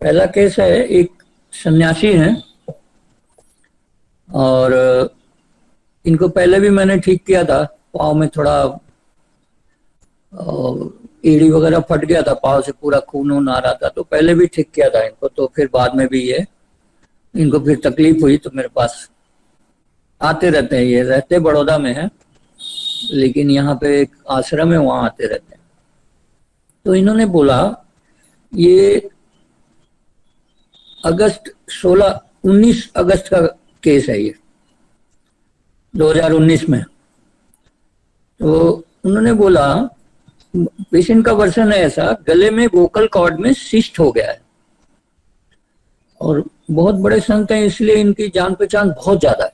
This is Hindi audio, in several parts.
पहला केस है, एक सन्यासी हैं और इनको पहले भी मैंने ठीक किया था। पाँव में थोड़ा एड़ी वगैरह फट गया था, पाँव से पूरा खून वून आ रहा था, तो पहले भी ठीक किया था इनको। तो फिर बाद में भी ये इनको फिर तकलीफ हुई तो मेरे पास आते रहते हैं। ये रहते बड़ौदा में है, लेकिन यहाँ पे एक आश्रम है, वहां आते रहते हैं। तो इन्होंने बोला, ये अगस्त 19 अगस्त का केस है ये, 2019 में। तो उन्होंने बोला, पेशेंट का वर्षन है ऐसा, गले में वोकल कॉर्ड में सिस्ट हो गया है और बहुत बड़े संत हैं, इसलिए इनकी जान पहचान बहुत ज्यादा है।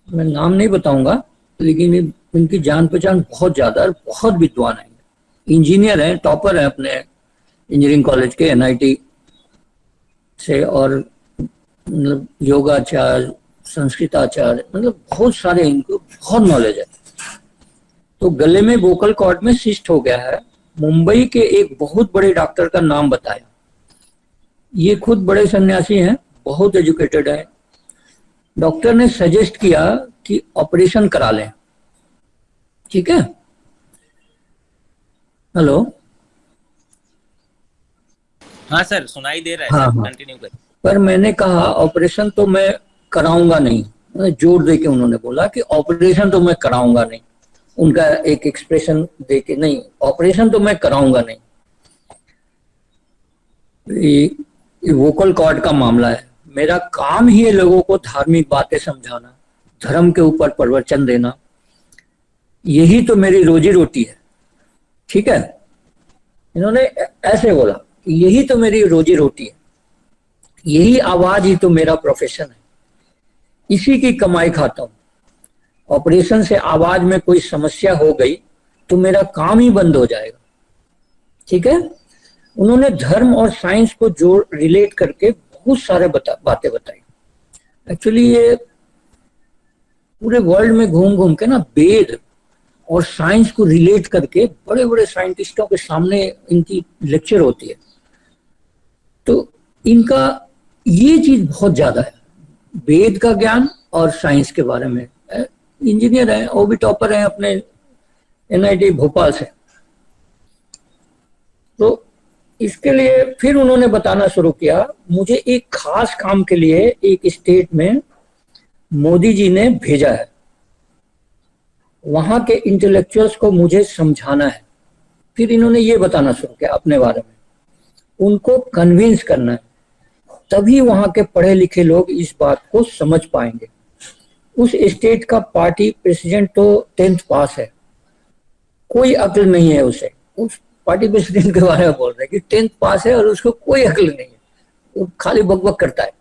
मैं नाम नहीं बताऊंगा, लेकिन इनकी जान पहचान बहुत ज्यादा है, बहुत विद्वान है, इंजीनियर हैं, टॉपर हैं अपने इंजीनियरिंग कॉलेज के, एनआईटी से, और मतलब योगाचार्य, संस्कृताचार्य, मतलब बहुत सारे, इनको बहुत नॉलेज है। तो गले में वोकल कॉर्ड में सिस्ट हो गया है। मुंबई के एक बहुत बड़े डॉक्टर का नाम बताया। ये खुद बड़े सन्यासी हैं, बहुत एजुकेटेड है। डॉक्टर ने सजेस्ट किया कि ऑपरेशन करा लें। ठीक है, हेलो। हाँ सर, सुनाई दे रहा है। हाँ सर हाँ, कंटिन्यू करें। पर मैंने कहा ऑपरेशन तो मैं कराऊंगा नहीं। जोर दे के उन्होंने बोला कि ऑपरेशन तो मैं कराऊंगा नहीं। उनका एक एक्सप्रेशन दे के, नहीं ऑपरेशन तो मैं कराऊंगा नहीं। ये वोकल कॉर्ड का मामला है, मेरा काम ही है लोगों को धार्मिक बातें समझाना, धर्म के ऊपर प्रवचन देना, यही तो मेरी रोजी रोटी है। ठीक है, इन्होंने ऐसे बोला, यही तो मेरी रोजी रोटी है, यही आवाज ही तो मेरा प्रोफेशन है, इसी की कमाई खाता हूं। ऑपरेशन से आवाज में कोई समस्या हो गई तो मेरा काम ही बंद हो जाएगा। ठीक है, उन्होंने धर्म और साइंस को जोड़ रिलेट करके बहुत सारे बातें बताई। एक्चुअली ये पूरे वर्ल्ड में घूम घूम के ना, वेद और साइंस को रिलेट करके बड़े बड़े साइंटिस्टों के सामने इनकी लेक्चर होती है। तो इनका ये चीज बहुत ज्यादा है, वेद का ज्ञान और साइंस के बारे में। इंजीनियर है, वो भी टॉपर है अपने एनआईटी भोपाल से। तो इसके लिए फिर उन्होंने बताना शुरू किया, मुझे एक खास काम के लिए एक स्टेट में मोदी जी ने भेजा है, वहां के इंटेलेक्चुअल्स को मुझे समझाना है। फिर इन्होंने ये बताना शुरू किया अपने बारे में, उनको कन्विंस करना है, तभी वहां के पढ़े लिखे लोग इस बात को समझ पाएंगे। उस स्टेट का पार्टी प्रेसिडेंट तो 10th पास है, कोई अक्ल नहीं है उसे। उस पार्टी प्रेसिडेंट के बारे में बोल रहे हैं कि 10th पास है और उसको कोई अक्ल नहीं है, वो खाली बकबक करता है।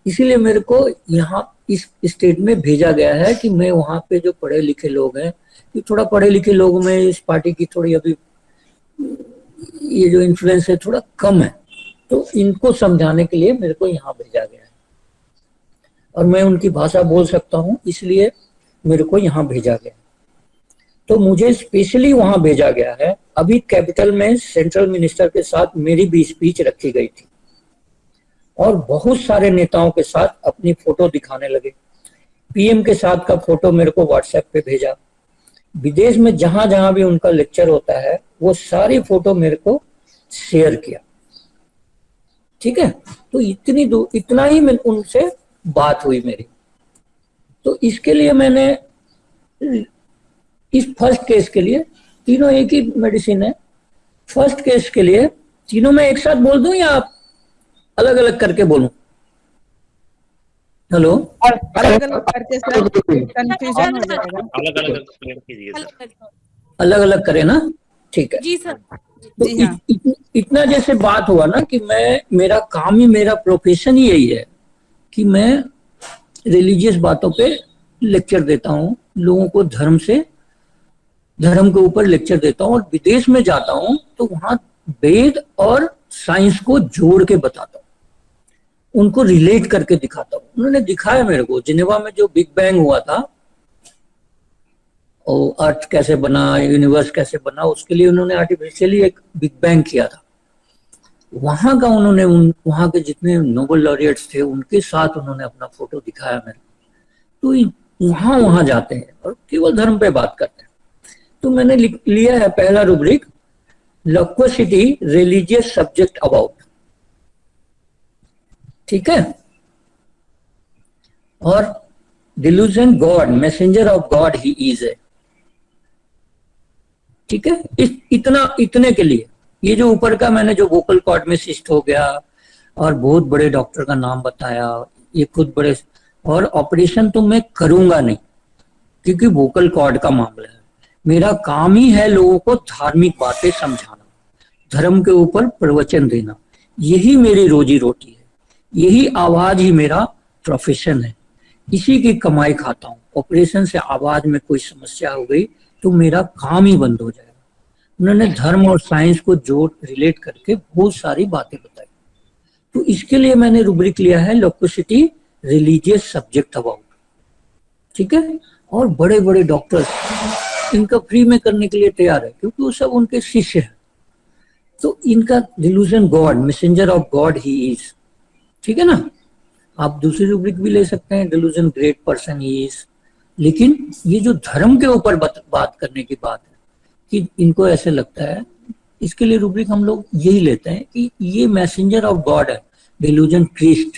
इसीलिए मेरे को यहाँ इस स्टेट में भेजा गया है कि मैं वहां पे जो पढ़े लिखे लोग हैं, कि थोड़ा पढ़े लिखे लोगों में इस पार्टी की थोड़ी अभी ये जो इन्फ्लुएंस है थोड़ा कम है, तो इनको समझाने के लिए मेरे को यहाँ भेजा गया है। और मैं उनकी भाषा बोल सकता हूँ, इसलिए मेरे को यहाँ भेजा गया। तो मुझे स्पेशली वहां भेजा गया है। अभी कैपिटल में सेंट्रल मिनिस्टर के साथ मेरी भी स्पीच रखी गई थी और बहुत सारे नेताओं के साथ अपनी फोटो दिखाने लगे। पीएम के साथ का फोटो मेरे को व्हाट्सएप पे भेजा। विदेश में जहां जहां भी उनका लेक्चर होता है, वो सारी फोटो मेरे को शेयर किया। ठीक है, तो इतना ही मैं उनसे बात हुई मेरी। तो इसके लिए मैंने इस फर्स्ट केस के लिए, तीनों एक ही मेडिसिन है, फर्स्ट केस के लिए तीनों में एक साथ बोल दूं या आप अलग अलग करके बोलूं? हेलो, अलग अलग करके सर कंफ्यूजन हो जाएगा। अलग अलग कीजिए सर। अलग अलग करें ना, ठीक है जी सर। तो जी हाँ। इतना जैसे बात हुआ ना कि मेरा काम ही, मेरा प्रोफेशन ही यही है कि मैं रिलीजियस बातों पे लेक्चर देता हूँ, लोगों को धर्म के ऊपर लेक्चर देता हूँ, और विदेश में जाता हूँ तो वहां वेद और साइंस को जोड़ के बताता हूँ, उनको रिलेट करके दिखाता हूँ। उन्होंने दिखाया मेरे को, जिनेवा में जो बिग बैंग हुआ था, और अर्थ कैसे बना, यूनिवर्स कैसे बना, उसके लिए उन्होंने आर्टिफिशियली एक बिग बैंग किया था। वहां का उन्होंने वहां के जितने नोबेल लॉरिएट्स थे उनके साथ उन्होंने अपना फोटो दिखाया मेरे। तो वहां वहां जाते हैं और केवल धर्म पे बात करते हैं। तो मैंने लिया है पहला रूब्रिक, लोक्विसिटी रिलीजियस सब्जेक्ट अबाउट। ठीक है। और delusion God messenger of God he is है। ठीक है। इतने के लिए ये जो ऊपर का मैंने जो वोकल कॉर्ड में सिस्ट हो गया और बहुत बड़े डॉक्टर का नाम बताया, ये खुद बड़े, और ऑपरेशन तो मैं करूंगा नहीं क्योंकि वोकल कॉर्ड का मामला है। मेरा काम ही है लोगों को धार्मिक बातें समझाना, धर्म के ऊपर प्रवचन देना, यही मेरी रोजी रोटी है, यही आवाज ही मेरा प्रोफेशन है, इसी की कमाई खाता हूँ। ऑपरेशन से आवाज में कोई समस्या हो गई तो मेरा काम ही बंद हो जाएगा। उन्होंने धर्म और साइंस को जोड़ रिलेट करके बहुत सारी बातें बताई। तो इसके लिए मैंने रूब्रिक लिया है लोक्विसिटी रिलीजियस सब्जेक्ट अबाउट। ठीक है। और बड़े बड़े डॉक्टर्स इनका फ्री में करने के लिए तैयार है क्योंकि वो सब उनके शिष्य हैं। तो इनका delusion God messenger of God he is. ठीक है ना। आप दूसरी रूब्रिक भी ले सकते हैं, delusion great person he is. लेकिन ये जो धर्म के ऊपर बात करने की बात है कि इनको ऐसे लगता है, इसके लिए रूब्रिक हम लोग यही लेते हैं कि ये मैसेंजर ऑफ गॉड है, डिल्यूजन क्रिस्ट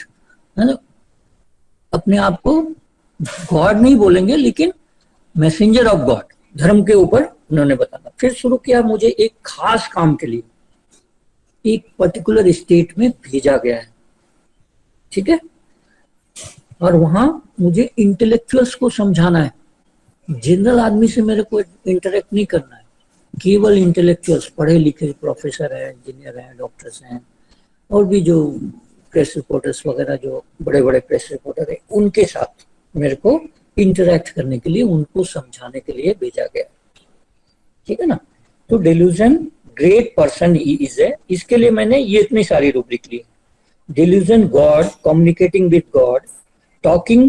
है ना। अपने आप को गॉड नहीं बोलेंगे लेकिन मैसेंजर ऑफ गॉड, धर्म के ऊपर उन्होंने बताना। फिर शुरू किया, मुझे एक खास काम के लिए एक पर्टिकुलर स्टेट में भेजा गया है। ठीक है। और वहां मुझे इंटेलेक्चुअल्स को समझाना है, जनरल आदमी से मेरे को इंटरेक्ट नहीं करना है, केवल इंटेलेक्चुअल्स, पढ़े लिखे प्रोफेसर हैं, इंजीनियर हैं, डॉक्टर्स हैं, और भी जो प्रेस रिपोर्टर्स वगैरह, जो बड़े बड़े प्रेस रिपोर्टर हैं, उनके साथ मेरे को इंटरेक्ट करने के लिए, उनको समझाने के लिए भेजा गया। ठीक है ना। तो डिल्यूजन ग्रेट पर्सन इज है, इसके लिए मैंने ये इतनी सारी रूब्रिक ली। Delusion God, communicating with God, talking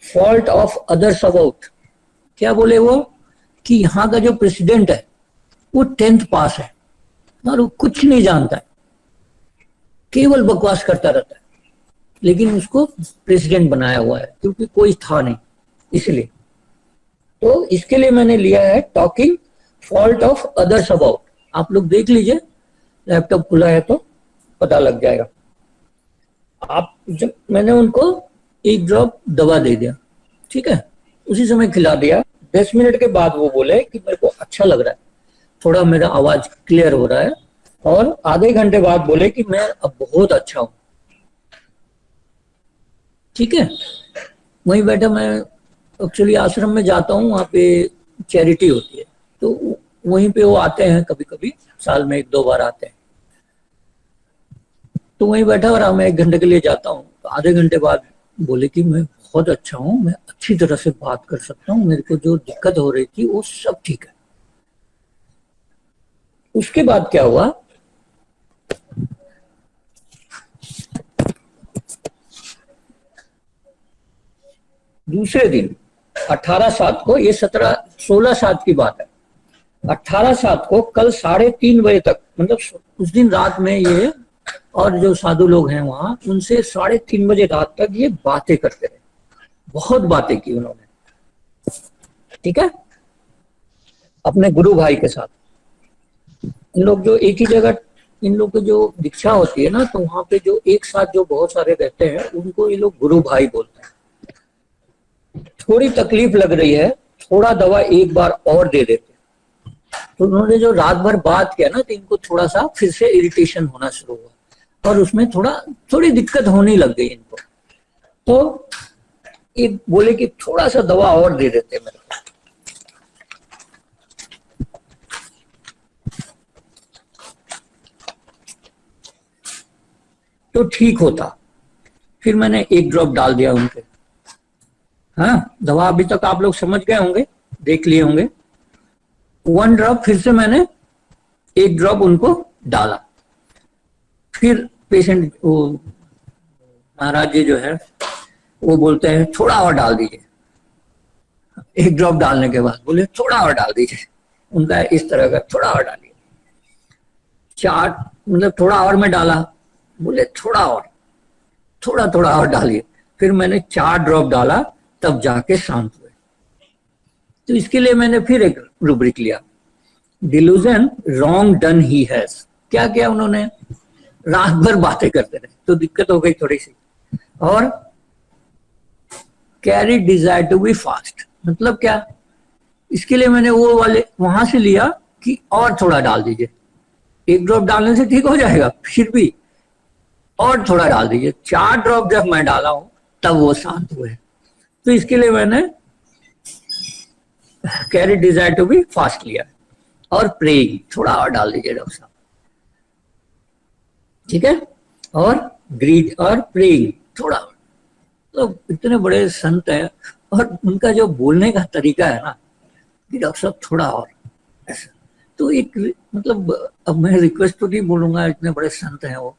fault of others about. क्या बोले वो कि यहाँ का जो प्रेसिडेंट है वो 10th पास है और वो कुछ नहीं जानता है, केवल बकवास करता रहता है, लेकिन उसको प्रेसिडेंट बनाया हुआ है क्योंकि कोई था नहीं, इसलिए। तो इसके लिए मैंने लिया है talking fault of others about. आप लोग देख लीजिए, लैपटॉप खुला है तो पता लग जाएगा। आप जब मैंने उनको एक ड्रॉप दवा दे दिया, ठीक है, उसी समय खिला दिया। 10 मिनट के बाद वो बोले कि मेरे को अच्छा लग रहा है, थोड़ा मेरा आवाज क्लियर हो रहा है, और आधे घंटे बाद बोले कि मैं अब बहुत अच्छा हूं। ठीक है। वहीं बैठा, मैं एक्चुअली आश्रम में जाता हूँ, वहां पे चैरिटी होती है, तो वहीं पे वो आते हैं, कभी कभी साल में 1-2 बार आते हैं। तो वहीं बैठा और मैं 1 घंटे के लिए जाता हूँ, तो आधे घंटे बाद बोले कि मैं बहुत अच्छा हूँ, मैं अच्छी तरह से बात कर सकता हूँ, मेरे को जो दिक्कत हो रही थी वो सब ठीक है। उसके बाद क्या हुआ, दूसरे दिन 18/7 को, ये 16/7 की बात है, 18/7 को कल 3:30 बजे तक, मतलब उस दिन रात में ये और जो साधु लोग हैं वहां, उनसे 3:30 बजे रात तक ये बातें करते रहे, बहुत बातें की उन्होंने। ठीक है। अपने गुरु भाई के साथ, इन लोग जो एक ही जगह, इन लोग की जो दीक्षा होती है ना, तो वहां पे जो एक साथ जो बहुत सारे रहते हैं उनको ये लोग गुरु भाई बोलते हैं। थोड़ी तकलीफ लग रही है, थोड़ा दवा एक बार और दे देते। तो उन्होंने जो रात भर बात किया ना, तो इनको थोड़ा सा फिर से इरिटेशन होना शुरू हुआ और उसमें थोड़ी दिक्कत होने लग गई इनको। तो ये बोले कि थोड़ा सा दवा और दे देते मेरे को। तो ठीक होता। फिर मैंने 1 ड्रॉप डाल दिया उनके। हाँ, दवा अभी तक आप लोग समझ गए होंगे, देख लिए होंगे। 1 ड्रॉप फिर से मैंने 1 ड्रॉप उनको डाला। फिर पेशेंट, वो महाराज जी जो है, वो बोलते हैं थोड़ा और डाल दीजिए। 1 ड्रॉप डालने के बाद बोले थोड़ा और डाल दीजिए। उनका इस तरह का, थोड़ा और डालिए। चार मतलब थोड़ा और मैं डाला, बोले थोड़ा और, थोड़ा थोड़ा और डालिए। फिर मैंने 4 ड्रॉप डाला, तब जाके शांत हुए। तो इसके लिए मैंने फिर एक रूब्रिक लिया, delusion wrong done he has. क्या किया उन्होंने, रात भर बातें करते रहे, तो दिक्कत हो गई थोड़ी सी। और carry desire to be fast, मतलब क्या, इसके लिए मैंने वो वाले वहां से लिया कि और थोड़ा डाल दीजिए, 1 ड्रॉप डालने से ठीक हो जाएगा, फिर भी और थोड़ा डाल दीजिए। 4 ड्रॉप जब मैं डाला हूं तब वो शांत हुए। तो इसके लिए मैंने carry desire to be fast लिया। और प्रेइंग थोड़ा और डाल दीजिए डॉक्टर साहब, ठीक है। और ग्रीड और प्रेइंग थोड़ा और। तो इतने बड़े संत हैं, और उनका जो बोलने का तरीका है ना कि डॉक्टर साहब थोड़ा और ऐसा। तो एक मतलब, अब मैं रिक्वेस्ट तो नहीं बोलूंगा, इतने बड़े संत हैं वो,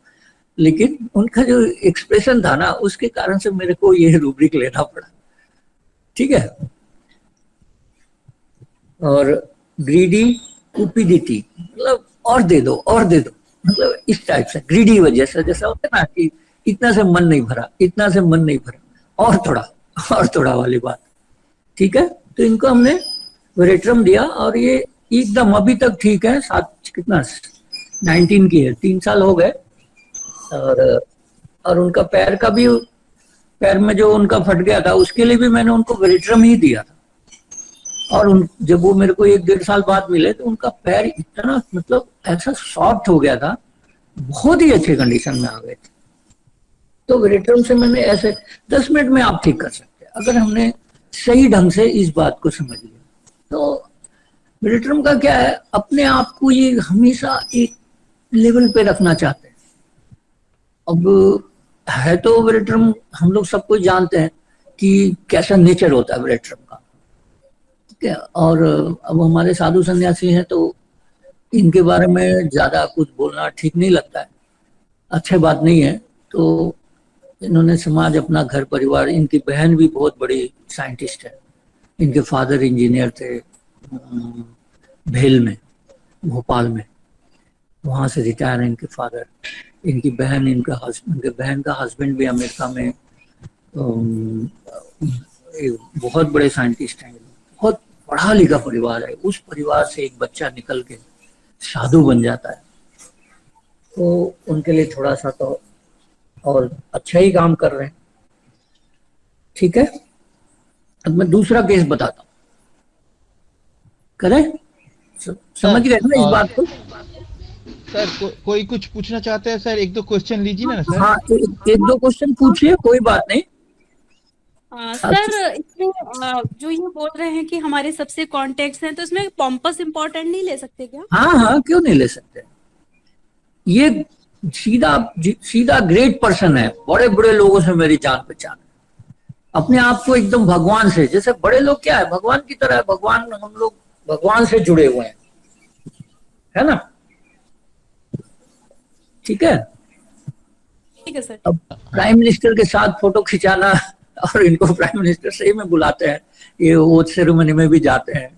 लेकिन उनका जो एक्सप्रेशन था ना, उसके कारण से मेरे को ये रूब्रिक लेना पड़ा, ठीक है। और ग्रीडी कुपिडिटी, मतलब और दे दो और दे दो, मतलब इस टाइप से ग्रीडी वजह से, जैसा होता है ना कि इतना से मन नहीं भरा, इतना से मन नहीं भरा, और थोड़ा वाली बात, ठीक है। तो इनको हमने वेरेट्रम दिया, और ये एकदम अभी तक ठीक है। कितना 19 की है, 3 साल हो गए। और उनका पैर में जो उनका फट गया था, उसके लिए भी मैंने उनको वेरेट्रम ही दिया था। और जब वो मेरे को 1-1.5 साल बाद मिले, तो उनका पैर इतना मतलब ऐसा सॉफ्ट हो गया था, बहुत ही अच्छे कंडीशन में आ गए थे। तो वेरेट्रम से मैंने ऐसे 10 मिनट में आप ठीक कर सकते हैं, अगर हमने सही ढंग से इस बात को समझ लिया। तो वेरेट्रम का क्या है, अपने आप को ये हमेशा एक लेवल पे रखना चाहते हैं। अब है तो वेरेट्रम, हम लोग सब कुछ जानते हैं कि कैसा नेचर होता है वेरेट्रम का, ठीक है। और अब हमारे साधु सन्यासी हैं, तो इनके बारे में ज्यादा कुछ बोलना ठीक नहीं लगता है, अच्छी बात नहीं है। तो इन्होंने समाज, अपना घर परिवार, इनकी बहन भी बहुत बड़ी साइंटिस्ट है, इनके फादर इंजीनियर थे भेल में, भोपाल में, वहां से रिटायर है इनके फादर। इनकी बहन, इनके बहन का हस्बैंड भी अमेरिका में एक बहुत बड़े साइंटिस्ट हैं। बहुत पढ़ा लिखा परिवार है। उस परिवार से एक बच्चा निकल के साधु बन जाता है, तो उनके लिए थोड़ा सा तो और अच्छा ही काम कर रहे हैं, ठीक है। अब मैं दूसरा केस बताता हूँ, करें, समझ गए ना इस बात को। सर कोई कुछ पूछना चाहते हैं सर, 1-2 क्वेश्चन लीजिए ना सर। हाँ, एक दो क्वेश्चन पूछिए, कोई बात नहीं। सर इसमें जो ये बोल रहे हैं कि हमारे सबसे कॉन्टेक्ट्स हैं, तो इसमें पॉम्पस इम्पोर्टेंट नहीं ले सकते क्या? हाँ, क्यों नहीं ले सकते। ये सीधा ग्रेट पर्सन है, बड़े बड़े लोगों से मेरी जान पहचान है, अपने आप को एकदम भगवान से, जैसे बड़े लोग क्या है, भगवान की तरह है। भगवान, हम लोग भगवान से जुड़े हुए हैं, है ना, ठीक है। ठीक है सर। अब प्राइम मिनिस्टर के साथ फोटो खिंचाना, और इनको प्राइम मिनिस्टर सही में बुलाते हैं, ये ओथ सेरेमनी में भी जाते हैं।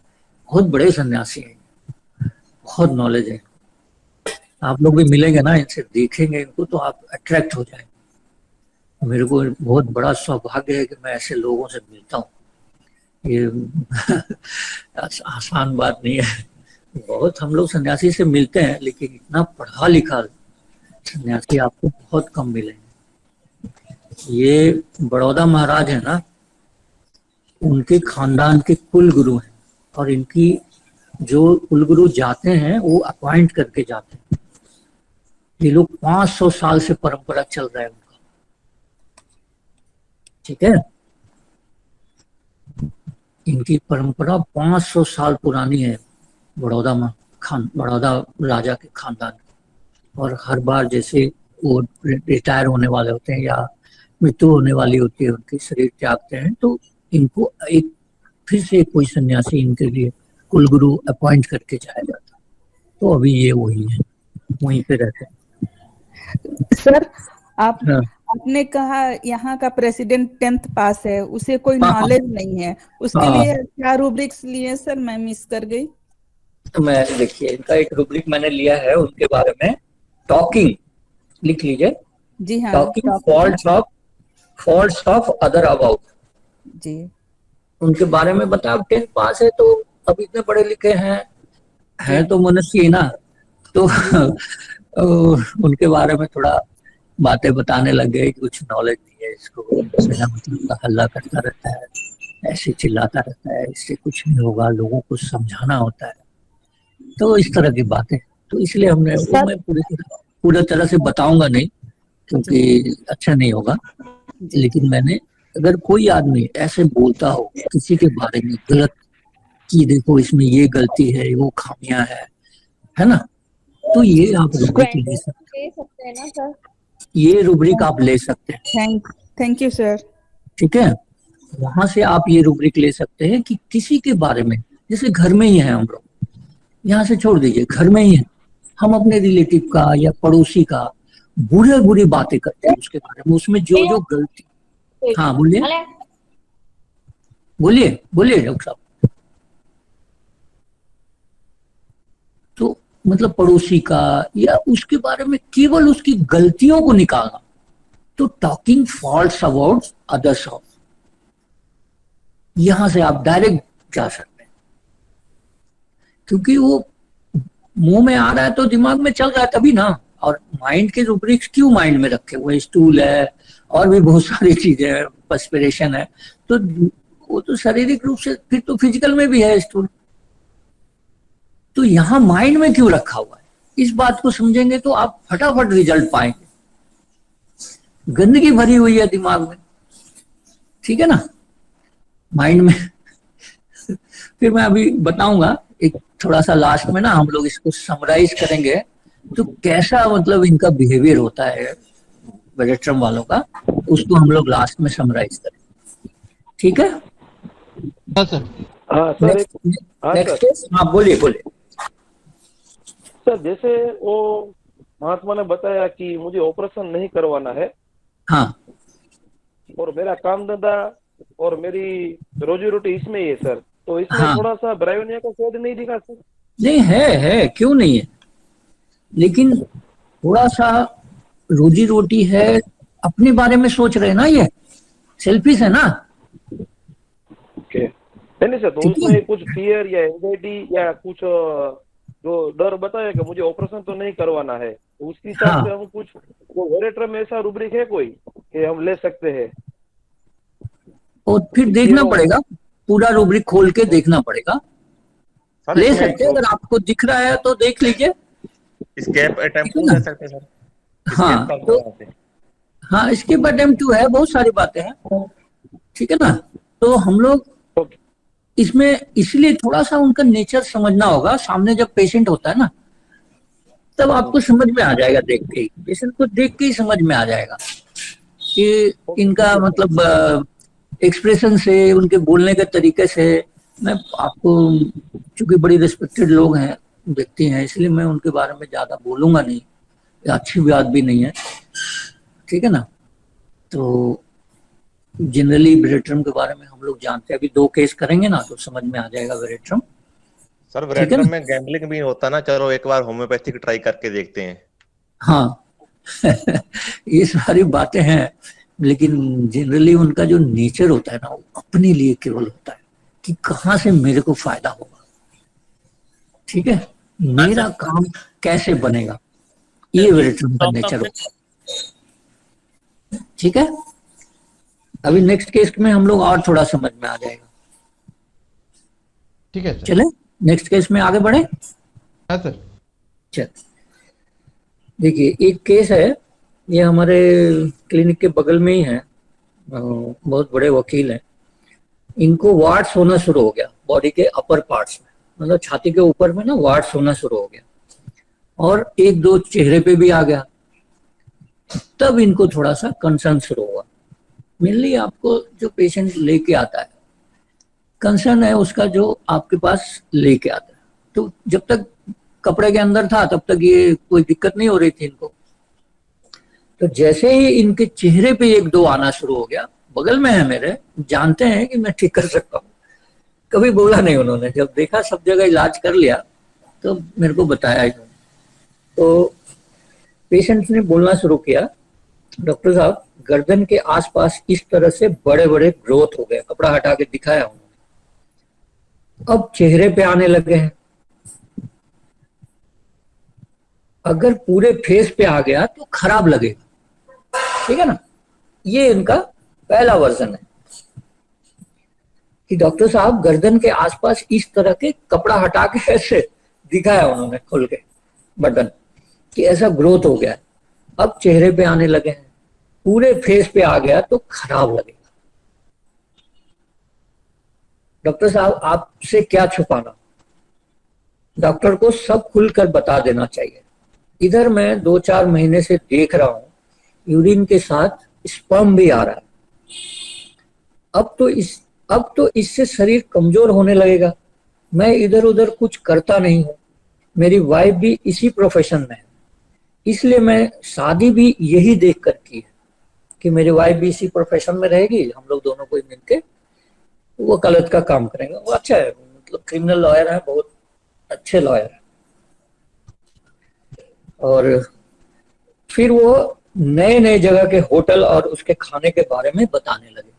बहुत बड़े सन्यासी हैं, बहुत नॉलेज है। आप लोग भी मिलेंगे ना, इनसे देखेंगे इनको, तो आप अट्रैक्ट हो जाएंगे। मेरे को बहुत बड़ा सौभाग्य है कि मैं ऐसे लोगों से मिलता हूँ। ये आसान बात नहीं है। बहुत हम लोग सन्यासी से मिलते हैं, लेकिन इतना पढ़ा लिखा सन्यासी आपको बहुत कम मिलेंगे। ये बड़ौदा महाराज है ना, उनके खानदान के कुल गुरु हैं, और इनकी जो कुल गुरु जाते हैं वो अपॉइंट करके जाते हैं। ये लोग 500 साल से परंपरा चल रहा है उनका, ठीक है। इनकी परंपरा 500 साल पुरानी है, बड़ौदा राजा के खानदान। और हर बार जैसे वो रिटायर होने वाले होते हैं या मृत्यु होने वाली होती है, उनके शरीर त्यागते हैं, तो इनको एक फिर से कोई सन्यासी इनके लिए कुलगुरु अपॉइंट करके जाया जाता है। तो अभी ये वही है, वहीं पे रहते हैं। सर आप हाँ। आपने कहा यहाँ का प्रेसिडेंट 10th पास है, उसे कोई हाँ। नॉलेज नहीं है, उसके हाँ। लिए क्या रूब्रिक्स लिए सर? मैं मिस कर गई। तो मैं देखिए इनका एक रूब्रिक मैंने लिया है उनके बारे में, टॉकिंग, लिख लीजिए, जी हाँ, talking talking, faults of other about. जी उनके बारे में बता, अब 10th पास है तो अब इतने पढ़े लिखे हैं तो मनुष्य ही ना, तो उनके बारे में थोड़ा बातें बताने लग गए, कुछ नॉलेज नहीं है इसको, बिना मतलब का हल्ला करता रहता है, ऐसे चिल्लाता रहता है, इससे कुछ नहीं होगा, लोगों को समझाना होता है, तो इस तरह की बातें। तो इसलिए हमने वो, मैं पूरी तरह से बताऊंगा नहीं क्योंकि अच्छा नहीं होगा, लेकिन मैंने, अगर कोई आदमी ऐसे बोलता हो किसी के बारे में गलत कि देखो इसमें ये गलती है, वो खामियां है ना, तो ये आप रूब्रिक ले सकते हैं ना सर, ये रूब्रिक आप ले सकते हैं। Thank you sir. ठीक है, वहां से आप ये रूब्रिक ले सकते हैं कि किसी के बारे में, जैसे घर में ही है हम लोग, यहाँ से छोड़ दीजिए, घर में ही है, हम अपने रिलेटिव का या पड़ोसी का बुरी बातें करते हैं उसके बारे में, उसमें जो जो गलती, हाँ बोलिए डॉक्टर साहब। तो मतलब पड़ोसी का या उसके बारे में केवल उसकी गलतियों को निकालना, तो talking faults about others of, यहां से आप डायरेक्ट जा सकते हैं, क्योंकि वो मुंह में आ रहा है तो दिमाग में चल रहा है तभी ना। और माइंड के रूब्रिक्स क्यों माइंड में रखे हुए, स्टूल है और भी बहुत सारी चीजें है, पर्सपिरेशन है, तो वो तो शारीरिक रूप से, फिर तो फिजिकल में भी है स्टूल, तो यहाँ माइंड में क्यों रखा हुआ है, इस बात को समझेंगे तो आप फटाफट रिजल्ट पाएंगे। गंदगी भरी हुई है दिमाग में, ठीक है ना, माइंड में। फिर मैं अभी बताऊंगा एक थोड़ा सा लास्ट में ना, हम लोग इसको समराइज करेंगे तो कैसा मतलब इनका बिहेवियर होता है वेरेट्रम वालों का, उसको हम लोग लास्ट में समराइज करेंगे, ठीक है। हाँ सर। हाँ सर, नेक्स्ट हाँ बोलिए सर, जैसे वो महात्मा ने बताया कि मुझे ऑपरेशन नहीं करवाना है, हाँ, और मेरा काम धंधा और मेरी रोजी रोटी इसमें ही है सर, तो इसमें हाँ, थोड़ा सा ब्रायोनिया का शोध नहीं दिखा सर? नहीं है, क्यों नहीं है, लेकिन थोड़ा सा रोजी रोटी है, अपने बारे में सोच रहे हैं ना, ये सेल्फिश है ना। ओके, नहीं सर, तो उसमें कुछ फियर या एंजाइटी या कुछ जो डर बताया कि मुझे ऑपरेशन तो नहीं करवाना है, तो उसके हिसाब से हम कुछ, वो वेरेट्रम में ऐसा रूब्रिक है कोई कि हम ले सकते हैं? और फिर देखना पड़ेगा, पूरा रूब्रिक खोल के देखना पड़ेगा, ले सकते हैं, अगर आपको दिख रहा है तो देख लीजिए, स्केप अटेम्प्ट कर सकते हैं सर। हाँ तो हाँ, स्किप अटेम्प्ट टू है, बहुत सारी बातें हैं, ठीक है ना। तो हम लोग इसमें इसलिए थोड़ा सा उनका नेचर समझना होगा, सामने जब पेशेंट होता है ना तब आपको समझ में आ जाएगा, देख के ही, पेशेंट को देख के ही समझ में आ जाएगा कि इनका मतलब एक्सप्रेशन से, उनके बोलने के तरीके से। मैं आपको, चूंकि बड़ी रिस्पेक्टेड लोग हैं, व्यक्ति हैं, इसलिए मैं उनके बारे में ज्यादा बोलूंगा नहीं, अच्छी बात भी नहीं है, ठीक है ना। तो जनरली वेरेट्रम के बारे में हम लोग जानते हैं, अभी 2 केस करेंगे ना तो समझ में आ जाएगा वेरेट्रम। सर वेरेट्रम में गैम्बलिंग भी होता ना, चलो एक बार होम्योपैथिक ट्राई करके देखते हैं। हाँ ये सारी बातें हैं, लेकिन जनरली उनका जो नेचर होता है ना, वो अपने लिए केवल होता है कि कहाँ से मेरे को फायदा होगा, ठीक है, मेरा काम कैसे बनेगा, ये वेरेट्रम का नेचर होता है, ठीक है। अभी नेक्स्ट केस में हम लोग और थोड़ा समझ में आ जाएगा, ठीक है सर। चले नेक्स्ट केस में आगे बढ़े। हाँ सर। चल देखिए, एक केस है, ये हमारे क्लिनिक के बगल में ही है, बहुत बड़े वकील हैं, इनको वार्ड्स होना शुरू हो गया बॉडी के अपर पार्ट्स में, मतलब छाती के ऊपर में ना वार्ड्स होना शुरू हो गया, और 1-2 चेहरे पे भी आ गया। तब इनको थोड़ा सा कंसर्न शुरू हुआ। मेनली आपको जो पेशेंट लेके आता है, कंसर्न है उसका जो आपके पास लेके आता है, तो जब तक कपड़े के अंदर था तब तक ये कोई दिक्कत नहीं हो रही थी इनको, तो जैसे ही इनके चेहरे पे 1-2 आना शुरू हो गया, बगल में है मेरे, जानते हैं कि मैं ठीक कर सकता हूँ, कभी बोला नहीं उन्होंने, जब देखा सब जगह इलाज कर लिया तो मेरे को बताया इन्होंने। तो पेशेंट ने बोलना शुरू किया, डॉक्टर साहब गर्दन के आसपास इस तरह से बड़े बड़े ग्रोथ हो गए, कपड़ा हटा के दिखाया उन्होंने, अब चेहरे पे आने लगे हैं। अगर पूरे फेस पे आ गया तो खराब लगेगा, ठीक है ना। ये इनका पहला वर्जन है कि डॉक्टर साहब गर्दन के आसपास इस तरह के कपड़ा हटा के ऐसे दिखाया उन्होंने खोल के बटन कि ऐसा ग्रोथ हो गया, अब चेहरे पे आने लगे हैं, पूरे फेस पे आ गया तो खराब लगेगा। डॉक्टर साहब आपसे क्या छुपाना, डॉक्टर को सब खुलकर बता देना चाहिए। इधर मैं 2-4 महीने से देख रहा हूं यूरिन के साथ स्पर्म भी आ रहा है। अब तो इससे शरीर कमजोर होने लगेगा। मैं इधर उधर कुछ करता नहीं हूं, मेरी वाइफ भी इसी प्रोफेशन में है, इसलिए मैं शादी भी यही देख कर की है कि मेरी वाइफ भी इसी प्रोफेशन में रहेगी, हम लोग दोनों को मिलके वकालत का काम करेंगे। वो अच्छा है, मतलब क्रिमिनल लॉयर है, बहुत अच्छे लॉयर है। और फिर वो नए नए जगह के होटल और उसके खाने के बारे में बताने लगे,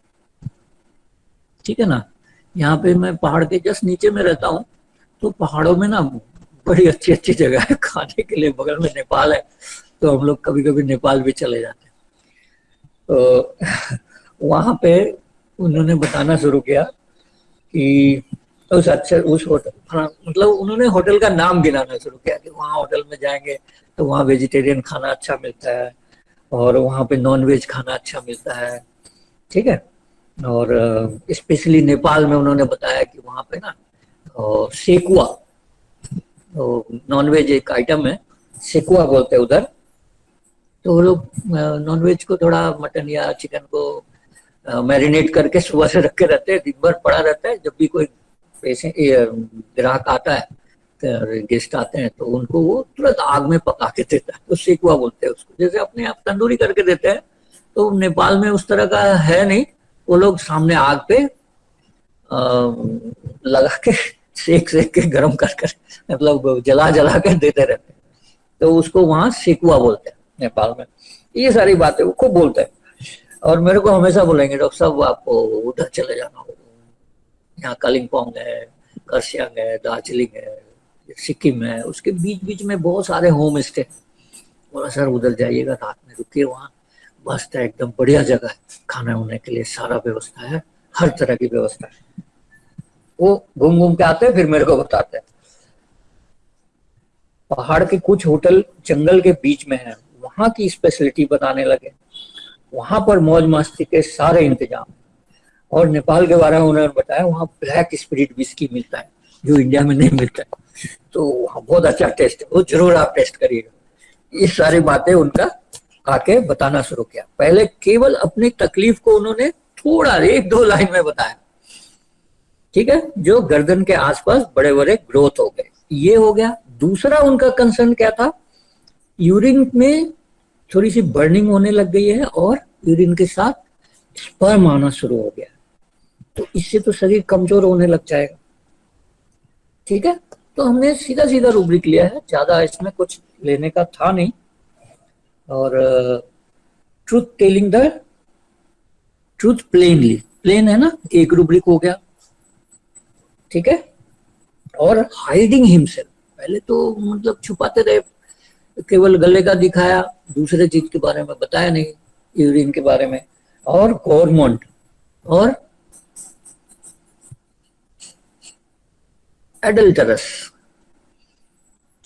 ठीक है ना। यहाँ पे मैं पहाड़ के जस्ट नीचे में रहता हूँ, तो पहाड़ों में ना बड़ी अच्छी अच्छी जगह है खाने के लिए, बगल में नेपाल है, तो हम लोग कभी कभी नेपाल भी चले जाते हैं। तो वहां पे उन्होंने बताना शुरू किया कि उस होटल, मतलब उन्होंने होटल का नाम गिनाना शुरू किया कि वहाँ होटल में जाएंगे तो वहाँ वेजिटेरियन खाना अच्छा मिलता है और वहाँ पे नॉन वेज खाना अच्छा मिलता है, ठीक है। और स्पेशली नेपाल में उन्होंने बताया कि वहाँ पे ना सेकुआ, तो नॉन वेज एक आइटम है, सेकुआ बोलते हैं उधर। तो वो लोग नॉन वेज को थोड़ा मटन या चिकन को मैरिनेट करके सुबह से रखे रहते हैं, दिन भर पड़ा रहता है। जब भी कोई पेशेंट ग्राहक आता है, गेस्ट आते हैं, तो उनको वो तुरंत आग में पका के देता है, तो सेकुआ बोलते हैं उसको। जैसे अपने आप तंदूरी करके देते हैं, तो नेपाल में उस तरह का है नहीं, वो लोग सामने आग पे लगा के सेक के गरम कर मतलब जला के देते रहते हैं, तो उसको वहां सेकुआ बोलते हैं नेपाल में। ये सारी बातें वो खूब बोलते हैं और मेरे को हमेशा बोलेंगे, डॉक्टर साहब आपको उधर चले जाना होगा, यहाँ कालिम्पोंग है, खरसांग है, दार्जिलिंग है, सिक्किम है, उसके बीच बीच में बहुत सारे होम स्टे। बोला सर उधर जाइएगा, रात में रुकिए, वहाँ मस्त है, एकदम बढ़िया जगह है, खाना होने के लिए सारा व्यवस्था है, हर तरह की व्यवस्था है। वो घूम घूम के आते हैं, फिर मेरे को बताते हैं। पहाड़ के कुछ होटल जंगल के बीच में है, वहां की स्पेशलिटी बताने लगे, वहां पर मौज मस्ती के सारे इंतजाम। और नेपाल के बारे में उन्होंने बताया वहाँ ब्लैक स्पिरिट विस्की मिलता है जो इंडिया में नहीं मिलता है, तो वहाँ बहुत अच्छा टेस्ट है, वो जरूर आप टेस्ट करिएगा। ये सारी बातें उनका आके बताना शुरू किया। पहले केवल अपनी तकलीफ को उन्होंने थोड़ा 1-2 लाइन में बताया, ठीक है, जो गर्दन के आसपास बड़े बड़े ग्रोथ हो गए, ये हो गया। दूसरा उनका कंसर्न क्या था, यूरिन में थोड़ी सी बर्निंग होने लग गई है और यूरिन के साथ स्पर्म आना शुरू हो गया, तो इससे तो शरीर कमजोर होने लग जाएगा, ठीक है। तो हमने सीधा सीधा रूब्रिक लिया है, ज्यादा इसमें कुछ लेने का था नहीं। और truth telling the truth plainly, plain है ना, एक रूब्रिक हो गया, ठीक है। और हाइडिंग हिमसेल्फ, पहले तो मतलब छुपाते रहे, केवल गले का दिखाया, दूसरे चीज के बारे में बताया नहीं, यूरिन के बारे में। और गवर्नमेंट और एडल्टरस,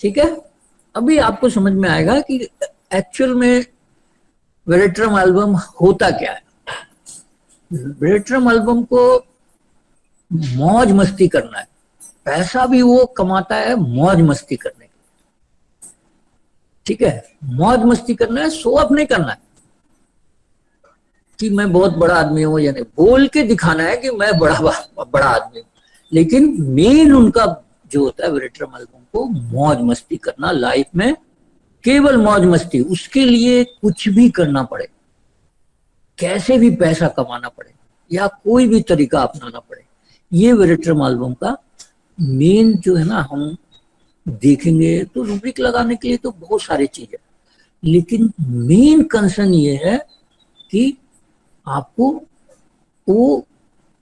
ठीक है। अभी आपको समझ में आएगा कि एक्चुअल में वेरेट्रम एल्बम होता क्या है। वेरेट्रम एल्बम को मौज मस्ती करना है, पैसा भी वो कमाता है मौज मस्ती करने के, ठीक है। मौज मस्ती करना है, शो ऑफ नहीं करना है कि मैं बहुत बड़ा आदमी हूं, यानी बोल के दिखाना है कि मैं बड़ा आदमी हूं। लेकिन मेन उनका जो होता है वेरेट्रम एल्बम को मौज मस्ती करना, लाइफ में केवल मौज मस्ती, उसके लिए कुछ भी करना पड़े, कैसे भी पैसा कमाना पड़े या कोई भी तरीका अपनाना पड़े, ये वेरेट्रम एल्बम का मेन जो है ना, हम देखेंगे तो रूब्रिक लगाने के लिए तो बहुत सारी चीजें, लेकिन मेन कंसर्न ये है कि आपको वो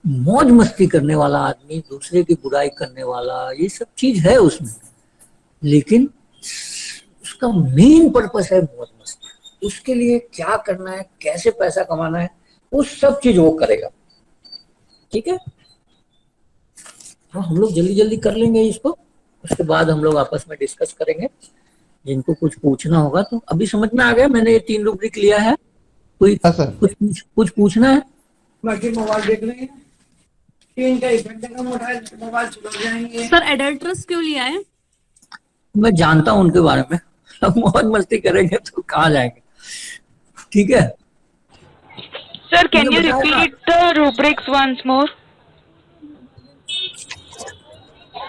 मौज मस्ती करने वाला आदमी, दूसरे की बुराई करने वाला, ये सब चीज है उसमें, लेकिन उसका मेन पर्पस है मौज मस्ती। उसके लिए क्या करना है, कैसे पैसा कमाना है, वो सब चीज वो करेगा। ठीक है, हाँ, हम लोग जल्दी जल्दी कर लेंगे इसको, उसके बाद हम लोग आपस में डिस्कस करेंगे। जिनको कुछ पूछना होगा तो अभी समझ में आ गया, मैंने ये 3 रूब्रिक लिया है। कोई हाँ सर। कुछ पूछना है? बाकी मोबाइल देख लेंगे, 3-2 घंटे का मोबाइल चला जाएंगे। सर एडल्ट्रस क्यों लिया है? मैं जानता हूं उनके बारे में, अब मौज मस्ती करेंगे तो कहाँ जाएंगे। ठीक है Sir, can you मुझे बताया repeat the rubrics once more?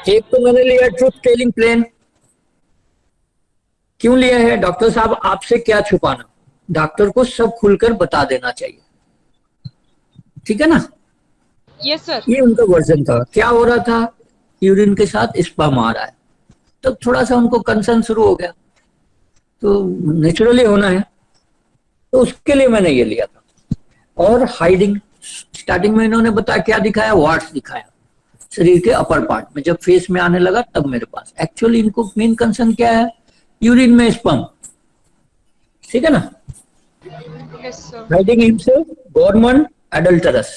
एक तो मैंने लिया ट्रुथ टेलिंग प्लेन। क्यों लिया है? डॉक्टर साहब आपसे क्या छुपाना, डॉक्टर को सब खुलकर बता देना चाहिए। ठीक है ना? Yes, sir. ये उनका वर्जन था। क्या हो रहा था? यूरिन के साथ स्पर्म आ रहा है, तब थोड़ा सा उनको कंसर्न शुरू हो गया, तो नेचुरली होना है, तो उसके लिए मैंने ये लिया था। और हाइडिंग, स्टार्टिंग में इन्होंने बताया क्या दिखाया, वार्ड्स दिखाया शरीर के अपर पार्ट में, जब फेस में आने लगा तब मेरे पास। एक्चुअली इनको मेन कंसर्न क्या है, यूरिन में स्पर्म। ठीक है ना? Yes, sir. Hiding himself, government, adulterous.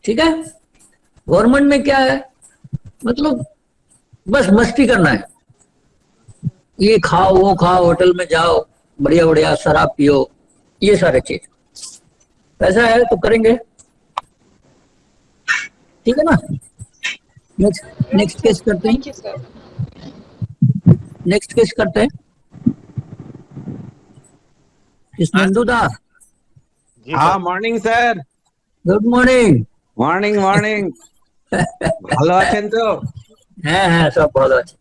ठीक है? गवर्नमेंट में क्या है, मतलब बस मस्ती करना है, ये खाओ वो खाओ, होटल में जाओ, बढ़िया बढ़िया शराब पियो, ये सारे चीज। पैसा है तो करेंगे। ठीक है ना? नेक्स्ट केस करते हैं। Thank you, sir. Next case करते हैं। कृष्णेंदु दा, जी हाँ, sir. Morning sir. Good morning. Morning morning ভালো আছেন তো? হ্যাঁ হ্যাঁ, সব ভালো আছে।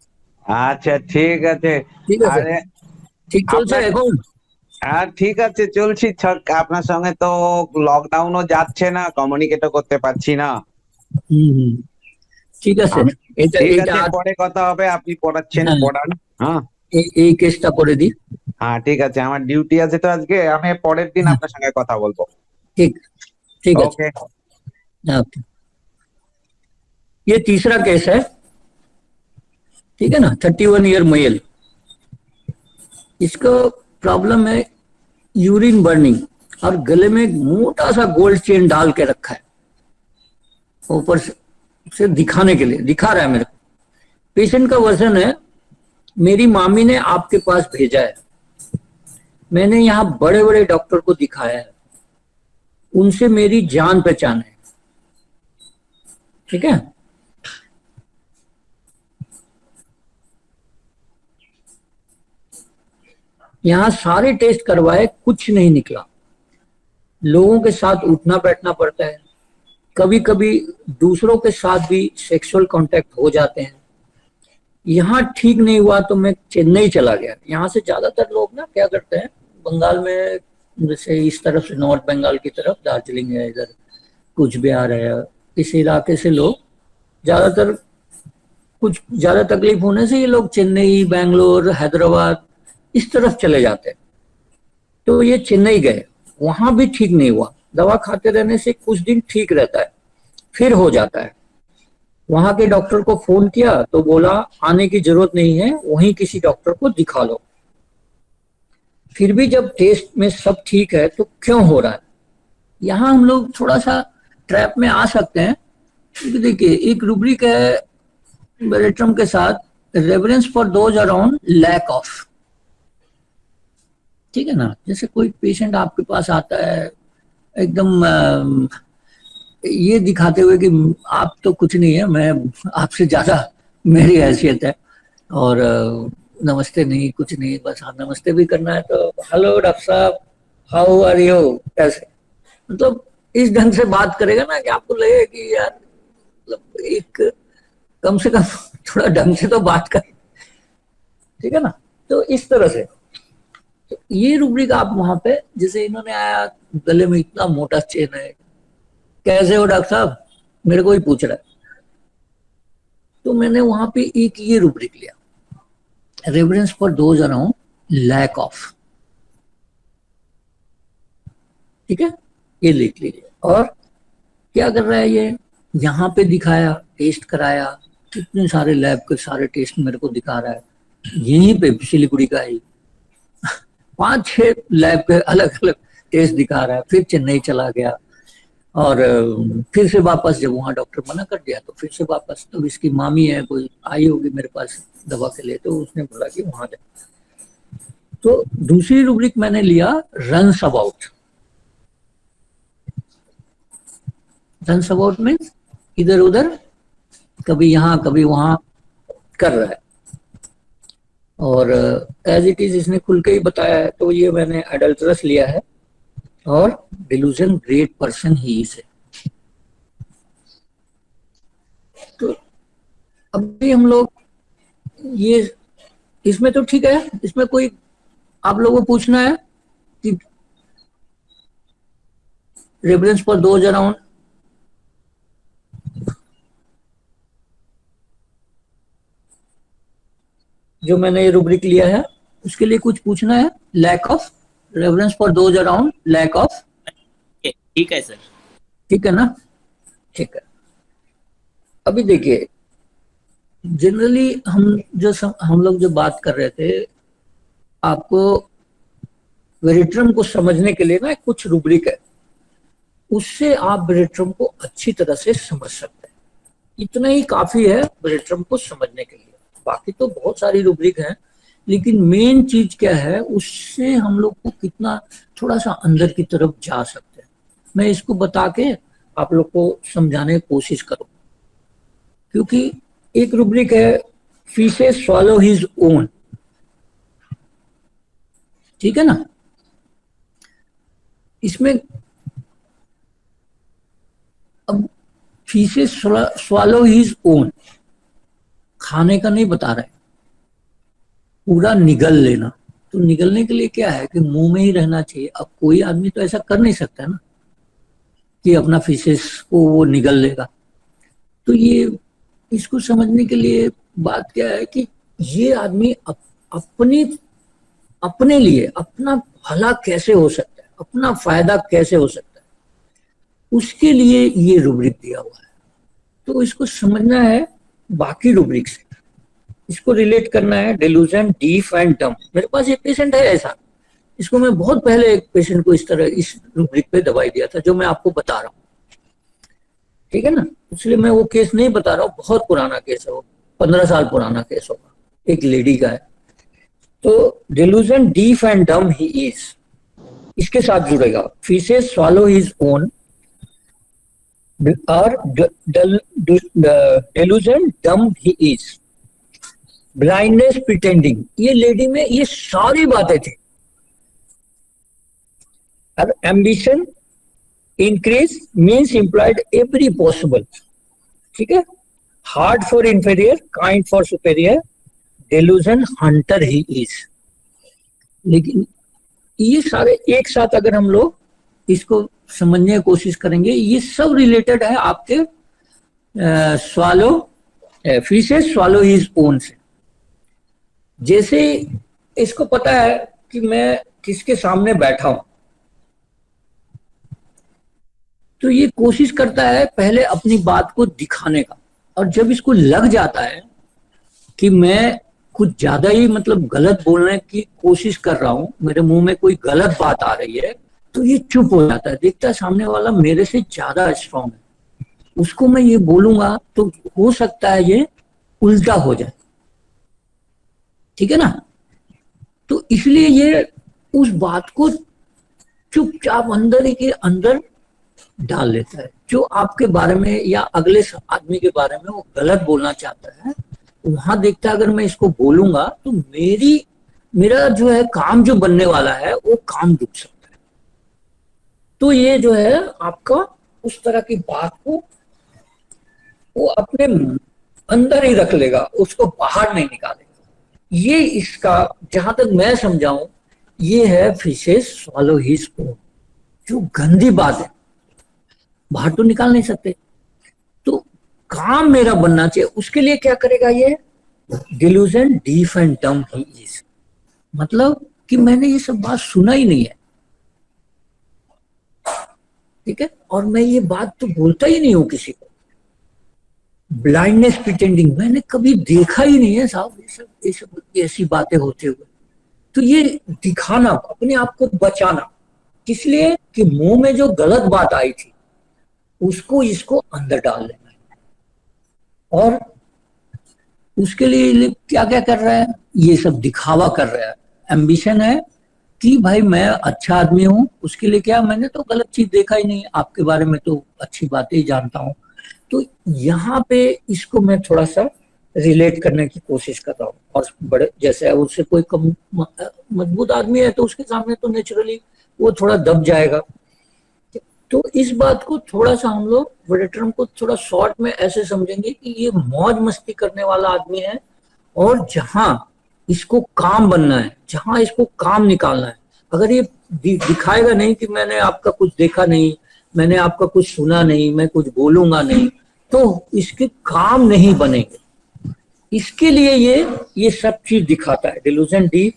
আচ্ছা, ঠিক আছে। ঠিক আছে, আরে ঠিক চলছে আপনার এখন? ঠিক আছে, চলছি। আপনার সঙ্গে তো লকডাউনও যাচ্ছে না, কমিউনিকেটও করতে পারছি না। হুম, ঠিক আছে। এটা ঠিক এটা আছে, পরে কথা হবে। আপনি পড়াচ্ছেন, হ্যাঁ। পড়ান। হ্যাঁ এই কেসটা করে দিই। হ্যাঁ, ঠিক আছে। আমার ডিউটি আছে তো আজকে, আমি পরের দিন হ্যাঁ। আপনার সঙ্গে কথা বলবো। ठीक ठीक है। ওকে। ओके, ये तीसरा केस है। ठीक है ना? 31 ईयर मेल। इसको प्रॉब्लम है यूरिन बर्निंग, और गले में एक मोटा सा गोल्ड चेन डाल के रखा है ऊपर से दिखाने के लिए, दिखा रहा है मेरे को। पेशेंट का वर्जन है, मेरी मामी ने आपके पास भेजा है, मैंने यहाँ बड़े बड़े डॉक्टर को दिखाया है, उनसे मेरी जान पहचान है। ठीक है? यहां सारे टेस्ट करवाए, कुछ नहीं निकला। लोगों के साथ उठना बैठना पड़ता है, कभी कभी दूसरों के साथ भी सेक्सुअल कांटेक्ट हो जाते हैं। यहाँ ठीक नहीं हुआ तो मैं चेन्नई चला गया। यहाँ से ज्यादातर लोग ना क्या करते हैं, बंगाल में, जैसे इस तरफ से नॉर्थ बंगाल की तरफ, दार्जिलिंग है, इधर कुछ बिहार है, इस इलाके से लोग ज्यादातर, कुछ ज्यादा तकलीफ होने से ये लोग चेन्नई, बेंगलोर, हैदराबाद इस तरफ चले जाते हैं। तो ये चेन्नई गए, वहां भी ठीक नहीं हुआ। दवा खाते रहने से कुछ दिन ठीक रहता है, फिर हो जाता है। वहां के डॉक्टर को फोन किया तो बोला आने की जरूरत नहीं है, वहीं किसी डॉक्टर को दिखा लो। फिर भी जब टेस्ट में सब ठीक है तो क्यों हो रहा है? यहाँ हम लोग थोड़ा सा ट्रैप में आ सकते हैं। क्योंकि देखिए, एक रूब्रिक है बेरेट्रम के साथ, reference for those around lack of. ठीक है ना? जैसे कोई पेशेंट आपके पास आता है एकदम ये दिखाते हुए कि आप तो कुछ नहीं है, मैं आपसे ज्यादा मेरी हैसियत है, और नमस्ते नहीं, कुछ नहीं, बस हाँ नमस्ते भी करना है तो हेलो डॉक्टर साहब, हाउ आर यू, ऐसे, मतलब इस ढंग से बात करेगा ना कि आपको लगे कि यार, मतलब एक कम से कम थोड़ा ढंग से तो बात कर। ठीक है ना? तो इस तरह से, तो ये रूब्रिक आप वहां पे, जैसे इन्होंने आया, गले में इतना मोटा चेन है, कैसे हो डॉक्टर साहब, मेरे को ही पूछ रहा है। तो मैंने वहां पे एक ये रूब्रिक लिया, reference for those around lack of, ठीक है, ये लिख लीजिए। और क्या कर रहा है ये, यहाँ पे दिखाया, टेस्ट कराया, कितने सारे लैब के सारे टेस्ट मेरे को दिखा रहा है, यहीं पे सिलीगुड़ी का ही 5-6 लैब के अलग अलग टेस्ट दिखा रहा है। फिर चेन्नई चला गया और फिर से वापस, जब वहाँ डॉक्टर मना कर दिया तो फिर से वापस। तो इसकी मामी है कोई आई होगी मेरे पास दवा के लिए, तो उसने बोला कि वहां जाए। तो दूसरी रूब्रिक मैंने लिया runs about. Runs about means इधर उधर, कभी यहाँ कभी वहां कर रहा है। और एज इट इज इसने खुल के ही बताया है, तो ये मैंने एडल्टरस लिया है और delusion great person he is है। तो अब भी हम लोग ये, इसमें तो ठीक है, इसमें कोई आप लोगों को पूछना है कि रेफरेंस फॉर दोज अराउंड, जो मैंने ये रूब्रिक लिया है उसके लिए कुछ पूछना है? Lack of, reference for those around lack of, ठीक है सर, ठीक है ना? ठीक है। अभी देखिए, जनरली हम लोग जो बात कर रहे थे, आपको वेरिट्रम को समझने के लिए ना कुछ रूब्रिक है, उससे आप वेरिट्रम को अच्छी तरह से समझ सकते हैं। इतना ही काफी है वेरिट्रम को समझने के लिए। बाकी तो बहुत सारी रूब्रिक हैं, लेकिन मेन चीज क्या है, उससे हम लोग को कितना थोड़ा सा अंदर की तरफ जा सकते हैं, मैं इसको बता के आप लोग को समझाने की कोशिश करूँ। क्योंकि एक रूब्रिक है फिशेस स्वॉलो हिज ओन, ठीक है ना? इसमें अब फिशेस स्वॉलो हिज ओन, खाने का नहीं बता रहे, पूरा निगल लेना। तो निगलने के लिए क्या है कि मुंह में ही रहना चाहिए। अब कोई आदमी तो ऐसा कर नहीं सकता ना कि अपना फिशेस को वो निगल लेगा। तो ये, इसको समझने के लिए बात क्या है कि ये आदमी अपने लिए अपना भला कैसे हो सकता है, अपना फायदा कैसे हो सकता है, उसके लिए ये रूब्रिक दिया हुआ है। तो इसको समझना है बाकी रूब्रिक से, इसको रिलेट करना है डिल्यूजन, डीफ एंड डम। मेरे पास एक पेशेंट है ऐसा, इसको मैं बहुत पहले एक पेशेंट को इस तरह इस रूब्रिक पे दवाई दिया था, जो मैं आपको बता रहा हूँ, ठीक है ना? इसलिए मैं वो केस नहीं बता रहा हूँ, बहुत पुराना केस है वो, 15 साल पुराना केस होगा, एक लेडी का है। तो डिल्यूजन, डीफ एंड डम ही इज, इसके साथ जुड़ेगा। फिशेस स्वॉलो हिज ओन और delusion, dumb he is, blindness pretending, ये लेडी में ये सारी बातें थी। और ambition, increase means implied every possible, ठीक है? hard for inferior, kind for superior, delusion, hunter he is। लेकिन ये सारे एक साथ अगर हम लोग इसको समझने की कोशिश करेंगे, ये सब रिलेटेड है आपके swallow, fishes swallow his own से। जैसे इसको पता है कि मैं किसके सामने बैठा हूं, तो ये कोशिश करता है पहले अपनी बात को दिखाने का, और जब इसको लग जाता है कि मैं कुछ ज्यादा ही मतलब गलत बोलने की कोशिश कर रहा हूं, मेरे मुंह में कोई गलत बात आ रही है, तो ये चुप हो जाता है। देखता है सामने वाला मेरे से ज्यादा स्ट्रांग है, उसको मैं ये बोलूंगा तो हो सकता है ये उल्टा हो जाए, ठीक है ना? तो इसलिए ये उस बात को चुपचाप अंदर ही के अंदर डाल लेता है। जो आपके बारे में या अगले आदमी के बारे में वो गलत बोलना चाहता है, वहां देखता है अगर मैं इसको बोलूंगा तो मेरा जो है काम जो बनने वाला है वो काम डूब सकता है। तो ये जो है आपका उस तरह की बात को वो अपने अंदर ही रख लेगा, उसको बाहर नहीं निकालेगा। ये इसका जहां तक मैं समझाऊं, ये है फिशेस स्वॉलो हिज ओन, जो गंदी बात है, बाहर तो निकाल नहीं सकते। तो काम मेरा बनना चाहिए, उसके लिए क्या करेगा ये? डिल्यूजन डीफ एंड डम ही इज, मतलब कि मैंने ये सब बात सुना ही नहीं है, ठीक है, और मैं ये बात तो बोलता ही नहीं हूं किसी को। ब्लाइंडनेस प्रिटेंडिंग, मैंने कभी देखा ही नहीं है साहब ये सब ऐसी बातें होते हुए। तो ये दिखाना, अपने आप को बचाना, इसलिए कि मुंह में जो गलत बात आई थी उसको इसको अंदर डाल लेना है। और उसके लिए क्या क्या कर रहा है? ये सब दिखावा कर रहा है। एम्बिशन है कि भाई मैं अच्छा आदमी हूं, उसके लिए क्या, मैंने तो गलत चीज देखा ही नहीं, आपके बारे में तो अच्छी बातें ही जानता हूं। तो यहाँ पे इसको मैं थोड़ा सा रिलेट करने की कोशिश कर रहा हूँ। और बड़े जैसे उससे कोई कम मजबूत आदमी है तो उसके सामने तो नेचुरली वो थोड़ा दब जाएगा। तो इस बात को थोड़ा सा हम लोग बड़े टर्म को थोड़ा शॉर्ट में ऐसे समझेंगे कि ये मौज मस्ती करने वाला आदमी है, और जहां इसको काम बनना है, जहां इसको काम निकालना है, अगर ये दिखाएगा नहीं कि मैंने आपका कुछ देखा नहीं, मैंने आपका कुछ सुना नहीं, मैं कुछ बोलूंगा नहीं, तो इसके काम नहीं बनेंगे। इसके लिए ये सब चीज दिखाता है। डिल्यूजन डीप,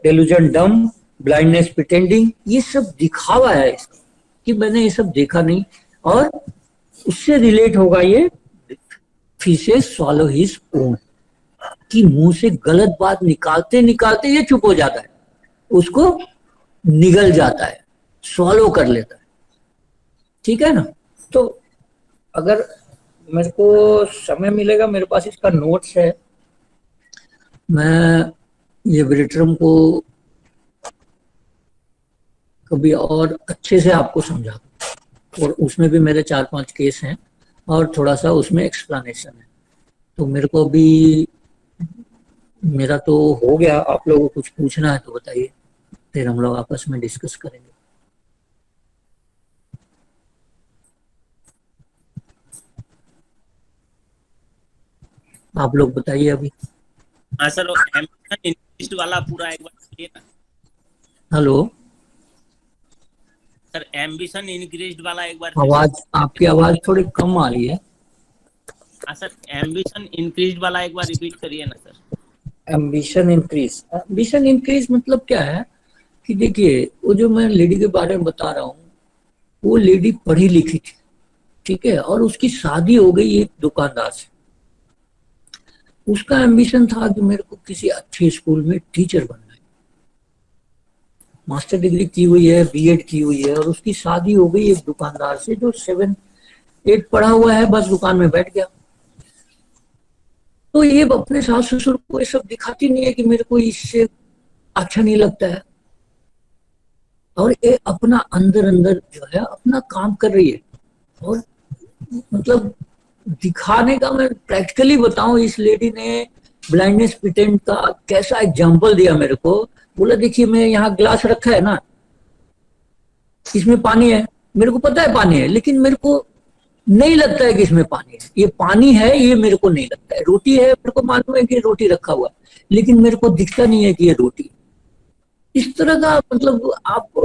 डिल्यूजन डम, ब्लाइंडनेस प्रिटेंडिंग, ये सब दिखावा है इसका कि मैंने ये सब देखा नहीं। और उससे रिलेट होगा ये फिशेस स्वॉलो हिज ओन, कि मुंह से गलत बात निकालते निकालते ये चुप हो जाता है, उसको निगल जाता है, स्वॉलो कर लेता है, ठीक है ना। तो अगर मेरे को समय मिलेगा, मेरे पास इसका नोट्स है, मैं ये ब्रिटरम को कभी और अच्छे से आपको समझा दूं। और उसमें भी मेरे 4-5 केस हैं और थोड़ा सा उसमें एक्सप्लेनेशन है। तो मेरे को अभी, मेरा तो हो गया, आप लोगों को कुछ पूछना है तो बताइए, फिर हम लोग आपस में डिस्कस करेंगे। आप लोग बताइए अभी। हाँ सर, एम्बिशन इंक्रीज्ड वाला पूरा एक बार बोलिए ना। हेलो सर, एम्बिशन इंक्रीज्ड वाला एक बार आवाज, आपकी आवाज थोड़ी कम आ रही है। हाँ सर, एम्बिशन इंक्रीज्ड वाला एक बार रिपीट करिए ना sir. Ambition increase, ambition increase मतलब क्या है कि देखिए, वो जो मैं लेडी के बारे में बता रहा हूँ, वो लेडी पढ़ी लिखी थी, ठीक है, और उसकी शादी हो गई एक दुकानदार से। उसका एम्बिशन था कि मेरे को किसी अच्छे स्कूल में टीचर बनना है, मास्टर डिग्री की हुई है, बीएड की हुई है, और उसकी शादी हो गई एक दुकानदार से जो 7-8 पढ़ा हुआ है, बस दुकान में बैठ गया। तो ये अपने सास ससुर को ये सब दिखाती नहीं है कि मेरे को इससे अच्छा नहीं लगता है, और ये अपना अंदर अंदर जो है अपना काम कर रही है। और मतलब दिखाने का, मैं प्रैक्टिकली बताऊं, इस लेडी ने ब्लाइंडनेस प्रिटेंड का कैसा एग्जांपल दिया मेरे को। बोला देखिए, मैं यहाँ ग्लास रखा है ना, इसमें पानी है, मेरे को पता है पानी है, लेकिन मेरे को नहीं लगता है कि इसमें पानी है, ये पानी है, ये मेरे को नहीं लगता है। रोटी है, मेरे को मालूम है कि रोटी रखा हुआ, लेकिन मेरे को दिखता नहीं है कि ये रोटी। इस तरह का मतलब आप,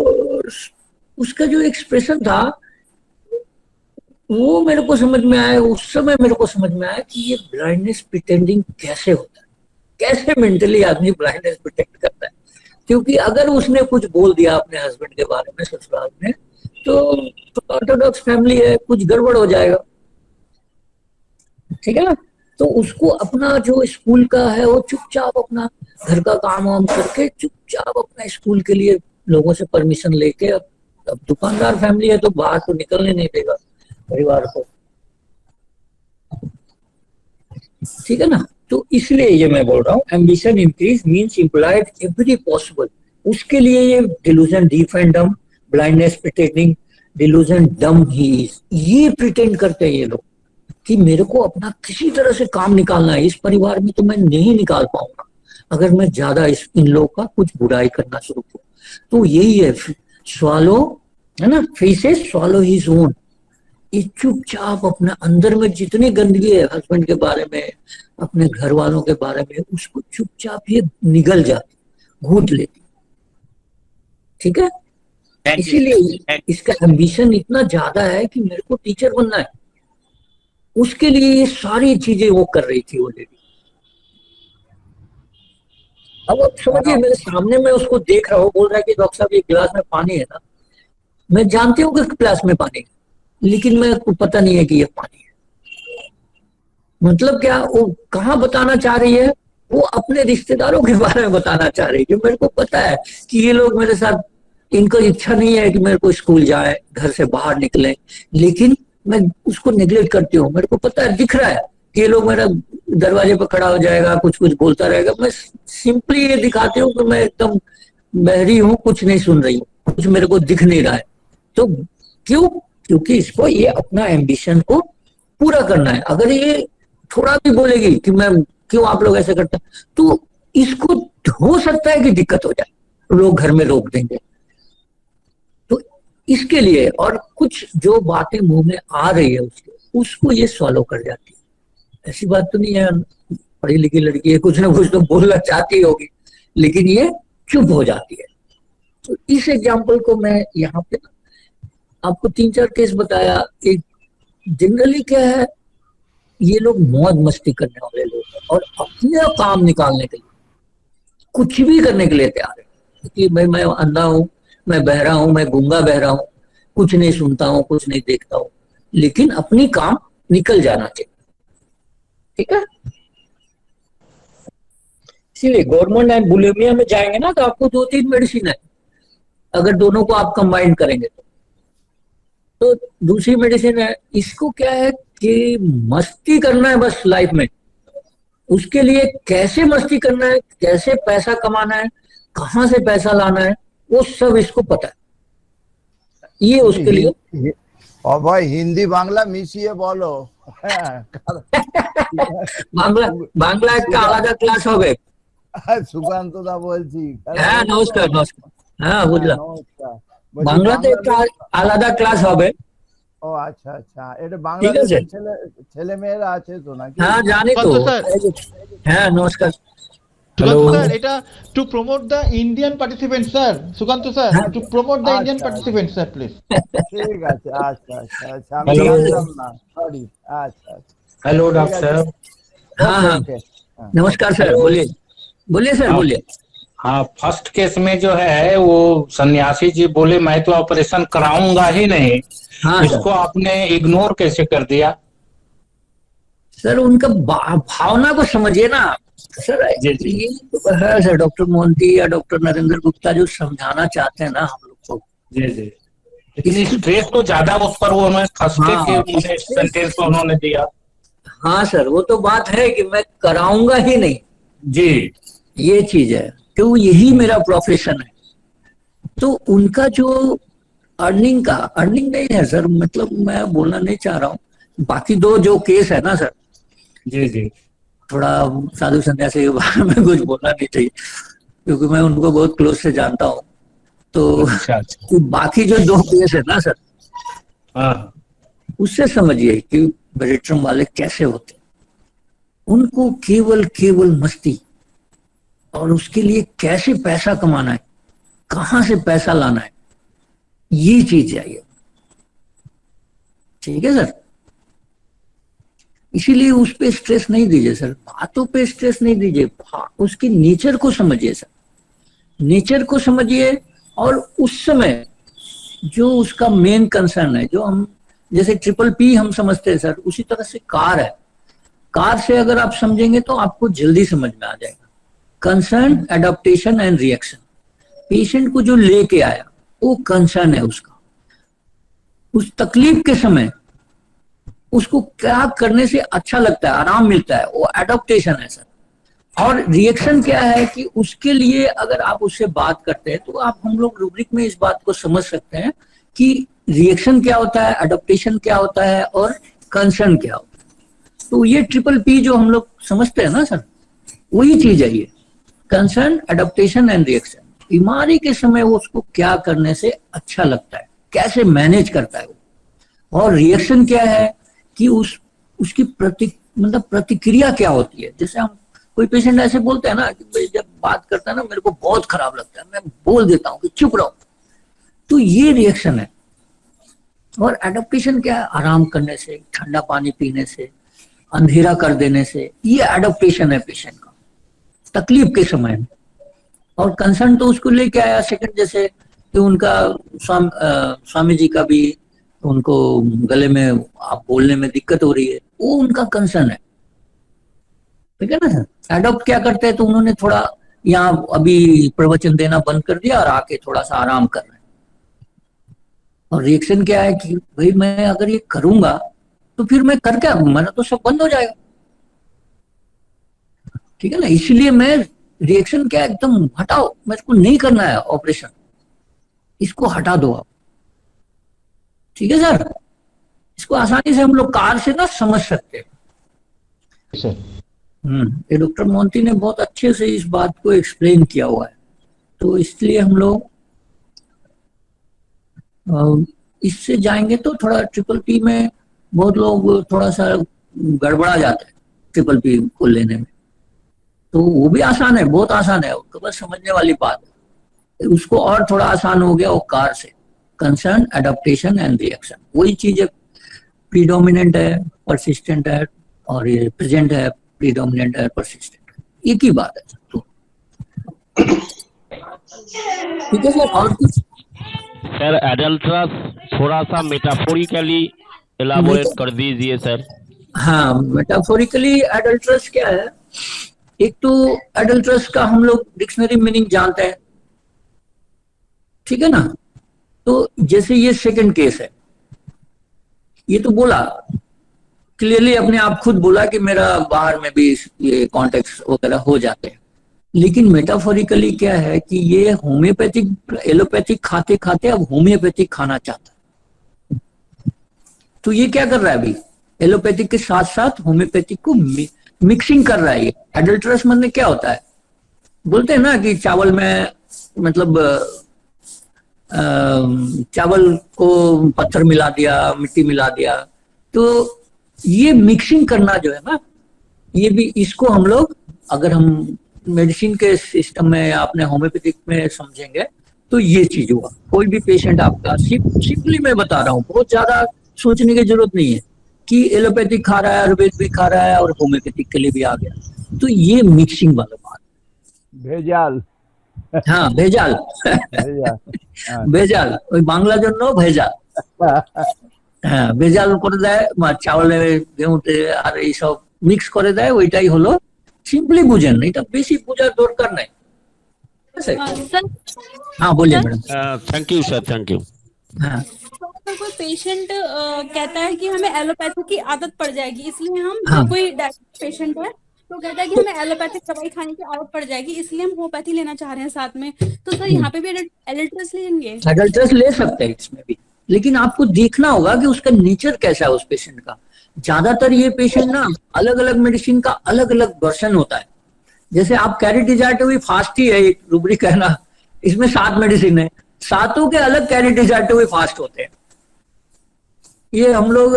उसका जो एक्सप्रेशन था वो मेरे को समझ में आया, उस समय मेरे को समझ में आया कि ये ब्लाइंडनेस प्रिटेंडिंग कैसे होता है, कैसे मेंटली आदमी ब्लाइंडनेस प्रिटेंड करता है। क्योंकि अगर उसने कुछ बोल दिया अपने हस्बैंड के बारे में ससुराल में, तो ऑर्थोडॉक्स फैमिली है, कुछ गड़बड़ हो जाएगा, ठीक है ना। तो उसको अपना जो स्कूल का है, वो चुपचाप अपना घर का काम वाम करके चुपचाप अपना स्कूल के लिए लोगों से परमिशन लेके, अब दुकानदार फैमिली है तो बाहर तो निकलने नहीं देगा परिवार को, ठीक है ना। तो इसलिए ये मैं बोल रहा हूँ, ambition increase means implied every possible. उसके लिए ये डिल्यूजन डीफ एंड डम, ब्लाइंडनेस प्रिटेंडिंग, डिल्यूजन डम ही इज, ये प्रिटेंड करते हैं ये लोग कि मेरे को अपना किसी तरह से काम निकालना है, इस परिवार में तो मैं नहीं निकाल पाऊंगा अगर मैं ज्यादा इन लोगों का कुछ बुराई करना शुरू करूं। तो यही है स्वॉलो, है ना, फेसेस स्वॉलो हिज ओन। ये चुपचाप अपने अंदर में जितनी गंदगी है हस्बैंड के बारे में, अपने घर वालों के बारे में, उसको चुपचाप ये निगल जाती, घूट लेती, ठीक है। इसीलिए इसका एम्बिशन इतना ज्यादा है कि मेरे को टीचर बनना है, उसके लिए ये सारी चीजें वो कर रही थी वो लेडी। अब आप समझिए, मेरे सामने मैं उसको देख रहा हूँ, बोल रहा है कि डॉक्टर साहब ये गिलास में पानी है ना, मैं जानती हूँ कि गिलास में पानी है, लेकिन मेरे को पता नहीं है कि ये पानी है। मतलब क्या, वो कहाँ बताना चाह रही है, वो अपने रिश्तेदारों के बारे में बताना चाह रही है कि मेरे को पता है कि ये लोग मेरे साथ, इनको इच्छा नहीं है कि मेरे को स्कूल जाए, घर से बाहर निकले, लेकिन मैं उसको नेग्लेक्ट करती हूँ। मेरे को पता है, दिख रहा है कि ये लोग मेरा दरवाजे पर खड़ा हो जाएगा, कुछ कुछ बोलता रहेगा, मैं सिंपली ये दिखाती हूँ कि मैं एकदम बहरी हूँ, कुछ नहीं सुन रही हूँ, कुछ मेरे को दिख नहीं रहा है। तो क्यों? क्योंकि इसको ये अपना एम्बिशन को पूरा करना है। अगर ये थोड़ा भी बोलेगी कि मैं क्यों आप लोग ऐसे करते हैं, तो इसको हो सकता है कि दिक्कत हो जाए, लोग घर में रोक देंगे। तो इसके लिए, और कुछ जो बातें मुंह में आ रही है उसको ये सॉल्व कर जाती है। ऐसी बात तो नहीं है, पढ़ी लिखी लड़की है, कुछ ना कुछ तो बोलना चाहती होगी, लेकिन ये चुप हो जाती है। तो इस एग्जाम्पल को मैं यहाँ पे आपको 3-4 केस बताया। एक जनरली क्या है, ये लोग मौज मस्ती करने वाले लोग हैं और अपना काम निकालने के लिए कुछ भी करने के लिए तैयार है कि भाई मैं अंधा हूं, मैं बहरा हूं, मैं गूंगा बहरा हूं, कुछ नहीं सुनता हूं, कुछ नहीं देखता हूं, लेकिन अपनी काम निकल जाना चाहिए। ठीक है, इसीलिए गवर्नमेंट एंड बुलिमिया में जाएंगे ना, तो आपको 2-3 मेडिसिन है, अगर दोनों को आप कंबाइन करेंगे तो दूसरी मेडिसिन है। इसको क्या है कि मस्ती करना है बस लाइफ में, उसके लिए कैसे मस्ती करना है, कैसे पैसा कमाना है, कहाँ से पैसा लाना है, वो सब इसको पता है। ये उसके लिए। और भाई हिंदी बांग्ला मिशिए बोलो। বাংলা একটা আলাদা ক্লাস হবে। সুকান্ত দা বলছি। হ্যাঁ নমস্কার নমস্কার। হ্যাঁ বুঝলাম, বাংলাতে একটা আলাদা ক্লাস হবে। ও আচ্ছা আচ্ছা, এটা বাংলাদেশের ছেলে মেয়েরা আছে তো নাকি? হ্যাঁ জানি তো। হ্যাঁ নমস্কার। Sukant sir, এটা to promote the Indian participants sir, Sukant sir, to promote the Indian participants sir please. ঠিক আছে, আচ্ছা আচ্ছা আচ্ছা, আমি জানতাম না, সরি। আচ্ছা আচ্ছা, हेलो डॉक्टर साहब। हाँ हाँ नमस्कार सर, बोलिए बोलिए सर बोलिए। हाँ, फर्स्ट केस में जो है वो सन्यासी जी बोले मैं तो ऑपरेशन कराऊंगा ही नहीं। हाँ इसको आपने इग्नोर कैसे कर दिया? सर उनका भावना को समझिए ना सर। ये है सर, डॉक्टर मोहंती या डॉक्टर नरेंद्र गुप्ता जो समझाना चाहते हैं ना हम लोग को। जी जी, लेकिन स्ट्रेस तो ज्यादा उस पर वो उन्होंने खसके के सेंटेंस को उन्होंने दिया। हाँ सर, वो तो बात है कि मैं कराऊंगा ही नहीं जी, ये चीज है कि वो यही मेरा प्रोफेशन है। तो उनका जो अर्निंग नहीं है सर, मतलब मैं बोलना नहीं चाह रहा हूँ। बाकी दो जो केस है ना सर, जी जी, थोड़ा साधु सन्यासी के बारे में कुछ बोलना नहीं चाहिए क्योंकि मैं उनको बहुत क्लोज से जानता हूँ। तो अच्छा। बाकी जो 2 केस है ना सर, उससे समझिए कि बेरिट्रम वाले कैसे होते। उनको केवल मस्ती, और उसके लिए कैसे पैसा कमाना है, कहाँ से पैसा लाना है, ये चीज चाहिए। ठीक है सर, इसीलिए उस पे स्ट्रेस नहीं दीजिए सर, बातों पे स्ट्रेस नहीं दीजिए, उसकी नेचर को समझिए सर, नेचर को समझिए। और उस समय जो उसका मेन कंसर्न है, जो हम जैसे PPP हम समझते हैं सर, उसी तरह से कार है। कार से अगर आप समझेंगे तो आपको जल्दी समझ में आ जाएगा। Concern, adaptation and reaction. Patient को जो लेके आया वो कंसर्न है उसका, उस तकलीफ के समय उसको क्या करने से अच्छा लगता है, आराम मिलता है, वो एडाप्टेशन है सर। और रिएक्शन क्या है कि उसके लिए अगर आप उससे बात करते हैं तो आप, हम लोग रूब्रिक में इस बात को समझ सकते हैं कि रिएक्शन क्या होता है, एडाप्टेशन क्या होता है और कंसर्न क्या होता है। तो ये PPP जो हम लोग समझते हैं ना सर, वही चीज है ये, कंसर्न, एडाप्टेशन एंड रिएक्शन। बीमारी के समय वो उसको क्या करने से अच्छा लगता है, कैसे मैनेज करता है वो। और रिएक्शन क्या है कि उसकी प्रतिक्रिया क्या होती है। जैसे हम कोई पेशेंट ऐसे बोलते हैं ना कि भाई जब बात करता है ना मेरे को बहुत खराब लगता है, मैं बोल देता हूँ कि चुप रहो, तो ये रिएक्शन है। और एडप्टेशन क्या है? आराम करने से, ठंडा पानी पीने से, अंधेरा कर देने से, ये एडप्टेशन है पेशेंट का तकलीफ के समय में। और कंसर्न तो उसको लेके आया सेकंड, जैसे कि उनका स्वामी जी का भी उनको गले में आप बोलने में दिक्कत हो रही है, वो उनका कंसर्न है, ठीक है ना सर। एडॉप्ट क्या करते हैं, तो उन्होंने थोड़ा यहाँ अभी प्रवचन देना बंद कर दिया और आके थोड़ा सा आराम कर रहे हैं। और रिएक्शन क्या है कि भाई मैं अगर ये करूंगा तो फिर मैं कर क्या, मेरा तो सब बंद हो जाएगा, ठीक है ना। इसलिए मैं रिएक्शन क्या एकदम हटाओ, मेरे को नहीं करना है ऑपरेशन, इसको हटा दो आप, ठीक है सर। इसको आसानी से हम लोग कार से ना समझ सकते हैं। ये डॉक्टर मोंती ने बहुत अच्छे से इस बात को एक्सप्लेन किया हुआ है, तो इसलिए हम लोग इससे जाएंगे तो थोड़ा ट्रिपल पी में बहुत लोग थोड़ा सा गड़बड़ा जाते हैं ट्रिपल पी को लेने में, तो वो भी आसान है, बहुत आसान है, उसको बस समझने वाली बात है। उसको और थोड़ा आसान हो गया वो कार से, कंसर्न, एडाप्टेशन एंड रिएक्शन, वही चीज प्रीडोमिनेंट है, परसिस्टेंट है, और ये प्रेजेंट है, प्रीडोमिनेंट है, परसिस्टेंट है, एक ही बात है। तो ठीक है सर, और कुछ सर एडल्ट्रस थोड़ा सा मेटाफोरिकली एलाबोरेट कर दीजिए सर। हाँ, मेटाफोरिकली एडल्ट्रस क्या है? एक तो एडल्ट्रस का हम लोग डिक्शनरी मीनिंग जानते हैं, ठीक है ना। तो जैसे ये सेकंड केस है, ये तो बोला क्लियरली, अपने आप खुद बोला कि मेरा बाहर में भी ये कॉन्टेक्ट वगैरह हो जाते हैं, लेकिन मेटाफोरिकली क्या है कि ये होम्योपैथिक एलोपैथिक खाते खाते अब होम्योपैथिक खाना चाहता है। तो ये क्या कर रहा है अभी, एलोपैथिक के साथ साथ होम्योपैथिक को मिक्सिंग कर रहा है। ये एडल्ट्रस मतलब क्या होता है, बोलते हैं ना कि चावल में मतलब चावल को पत्थर मिला दिया, मिट्टी मिला दिया, तो ये मिक्सिंग करना जो है ना, ये भी इसको हम लोग अगर हम मेडिसिन के सिस्टम में या अपने होम्योपैथिक में समझेंगे तो ये चीज हुआ। कोई भी पेशेंट आपका सिंपली मैं बता रहा हूँ, बहुत ज्यादा सोचने की जरूरत नहीं है कि एलोपैथिक खा रहा है, आयुर्वेद भी खा रहा है और होम्योपैथिक के लिए भी आ गया, तो ये मिक्सिंग वाला बात, भेजाल, हाँ भेजाल भेजाल ওই বাংলা জন্য ভেজাল, হ্যাঁ ভেজাল করে দেয়, চাউলে গেহুতে আর এইসব মিক্স করে দেয়, ওইটাই হলো। সিম্পলি বুঝেন, এটা বেশি বোঝার দরকার নাই। हाँ बोलिए madam. Thank you sir, thank you. हाँ, कोई पेशेंट कहता है कि हमें एलोपैथी की आदत पड़ जाएगी, इसलिए हम हाँ। कोई डायबिटिक पेशेंट है तो कहता है कि हमें एलोपैथिक दवाई खाने की आदत पड़ जाएगी, इसलिए हम होम्योपैथी लेना चाह रहे हैं साथ में, तो सर यहाँ पे भी एडल्ट्रस लेंगे? एडल्ट्रस ले सकते हैं इसमें भी, लेकिन आपको देखना होगा कि उसका नेचर कैसा है उस पेशेंट का। ज्यादातर ये पेशेंट ना अलग अलग मेडिसिन का अलग अलग वर्जन होता है। जैसे आप कैरिटिजाइटिव फास्ट ही है, एक रूब्रिक है ना, इसमें 7 मेडिसिन है, 7 के अलग कैरिटिजाइटिव फास्ट होते हैं। ये हम लोग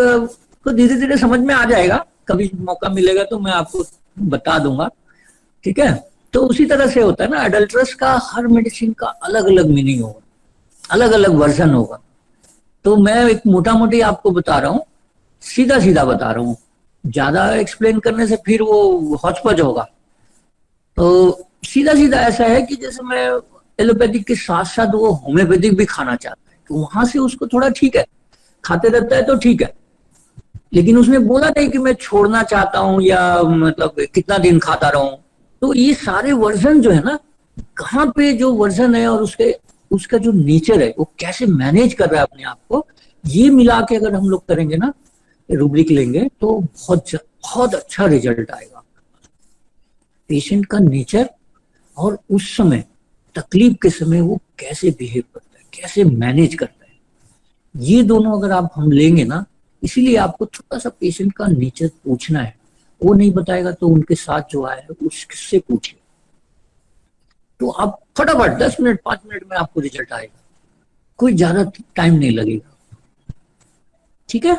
को धीरे धीरे समझ में आ जाएगा, कभी मौका मिलेगा तो मैं आपको बता दूंगा, ठीक है। तो उसी तरह से होता है ना, एडल्ट्रस का हर मेडिसिन का अलग अलग मीनिंग होगा, अलग अलग वर्जन होगा। तो मैं एक मोटा मोटी आपको बता रहा हूँ, सीधा सीधा बता रहा हूँ, ज्यादा एक्सप्लेन करने से फिर वो हौच-पौच होगा। तो सीधा सीधा ऐसा है कि जैसे मैं एलोपैथिक के साथ साथ वो होम्योपैथिक भी खाना चाहता है, तो वहां से उसको थोड़ा ठीक है, खाते रहता है तो ठीक है, लेकिन उसने बोला नहीं कि मैं छोड़ना चाहता हूँ या मतलब कितना दिन खाता रहूं। तो ये सारे वर्जन जो है ना, कहाँ पे जो वर्जन है और उसका जो नेचर है, वो कैसे मैनेज कर रहा है अपने आप को, ये मिला के अगर हम लोग करेंगे ना, रूब्रिक लेंगे, तो बहुत अच्छा रिजल्ट आएगा। पेशेंट का नेचर और उस समय तकलीफ के समय वो कैसे बिहेव करता है, कैसे मैनेज करता है, ये दोनों अगर हम लेंगे ना, इसीलिए आपको थोड़ा सा पेशेंट का नेचर पूछना है। वो नहीं बताएगा तो उनके साथ जो आया है उससे पूछिए, तो आप फटाफट 10 मिनट 5 मिनट में आपको रिजल्ट आएगा, कोई ज्यादा टाइम नहीं लगेगा, ठीक है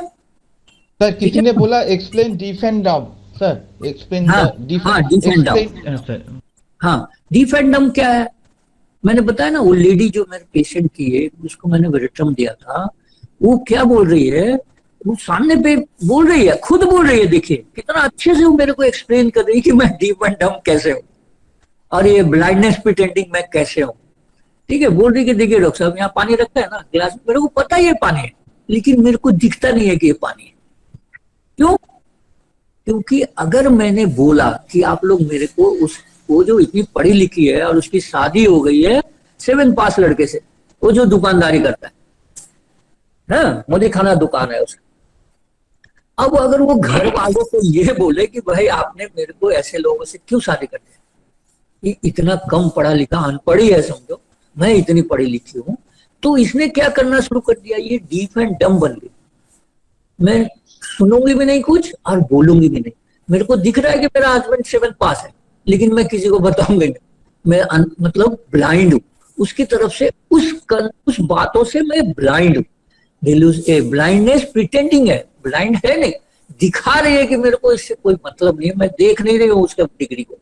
सर। किसी ने बोला explain deep and down, sir explain. हाँ, डीप एंड डाउन। हाँ, डीप एंड डाउन क्या है, मैंने बताया ना, वो लेडी जो मेरे पेशेंट की है, उसको मैंने वेरेट्रम दिया था, वो क्या बोल रही है, वो सामने पे बोल रही है, खुद बोल रही है, देखिए कितना अच्छे से वो मेरे को एक्सप्लेन कर रही है कि मैं डीफ एंड डम कैसे हूँ और ये ब्लाइंडनेस प्रिटेंडिंग मैं कैसे हूँ। ठीक है, बोल रही कि देखिए डॉक्टर साहब यहाँ पानी रखा है ना गिलास में, मेरे को पता है ये पानी है, लेकिन मेरे को दिखता नहीं है कि ये पानी है। क्यों? क्योंकि अगर मैंने बोला कि आप लोग मेरे को वो जो इतनी पढ़ी लिखी है और उसकी शादी हो गई है 7 पास लड़के से, वो जो दुकानदारी करता है ना, मोदी खाना दुकान है उसका, अब अगर वो घर वालों को ये बोले कि भाई आपने मेरे को ऐसे लोगों से क्यों शादी कर दी, ये इतना कम पढ़ा लिखा, अनपढ़ी है समझो, मैं इतनी पढ़ी लिखी हूं, तो इसने क्या करना शुरू कर दिया, ये डीफ एंड डम बन गई। मैं सुनूंगी भी नहीं कुछ और बोलूंगी भी नहीं। मेरे को दिख रहा है कि मेरा हस्बैंड 7 पास है, लेकिन मैं किसी को बताऊंगी नहीं, मैं मतलब ब्लाइंड हूं उसकी तरफ से, उस बातों से मैं ब्लाइंड हूं। ब्लाइंडनेस प्रिटेंडिंग है, ब्लाइंड है नहीं, दिखा रही है कि मेरे को इससे कोई मतलब नहीं है, मैं देख नहीं रही हूँ उसके डिग्री को।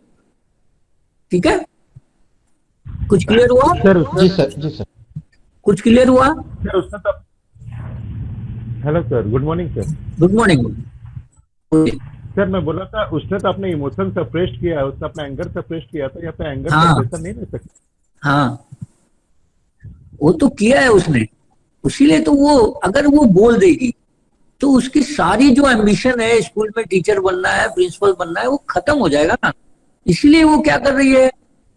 ठीक है, कुछ क्लियर हुआ सर? जी सर, जी सर, कुछ क्लियर हुआ? Hello sir, good morning sir. Good morning sir. मैं बोला था उसने तो अपने इमोशन सप्रेस किया है, उसने अपना एंगर सप्रेस किया था, या तो एंगर सप्रेशन नहीं ले सकते? हाँ, वो तो किया है उसने, इसीलिए तो वो अगर वो बोल देगी तो उसकी सारी जो एम्बिशन है स्कूल में टीचर बनना है, प्रिंसिपल बनना है, वो खत्म हो जाएगा ना। इसलिए वो क्या कर रही है,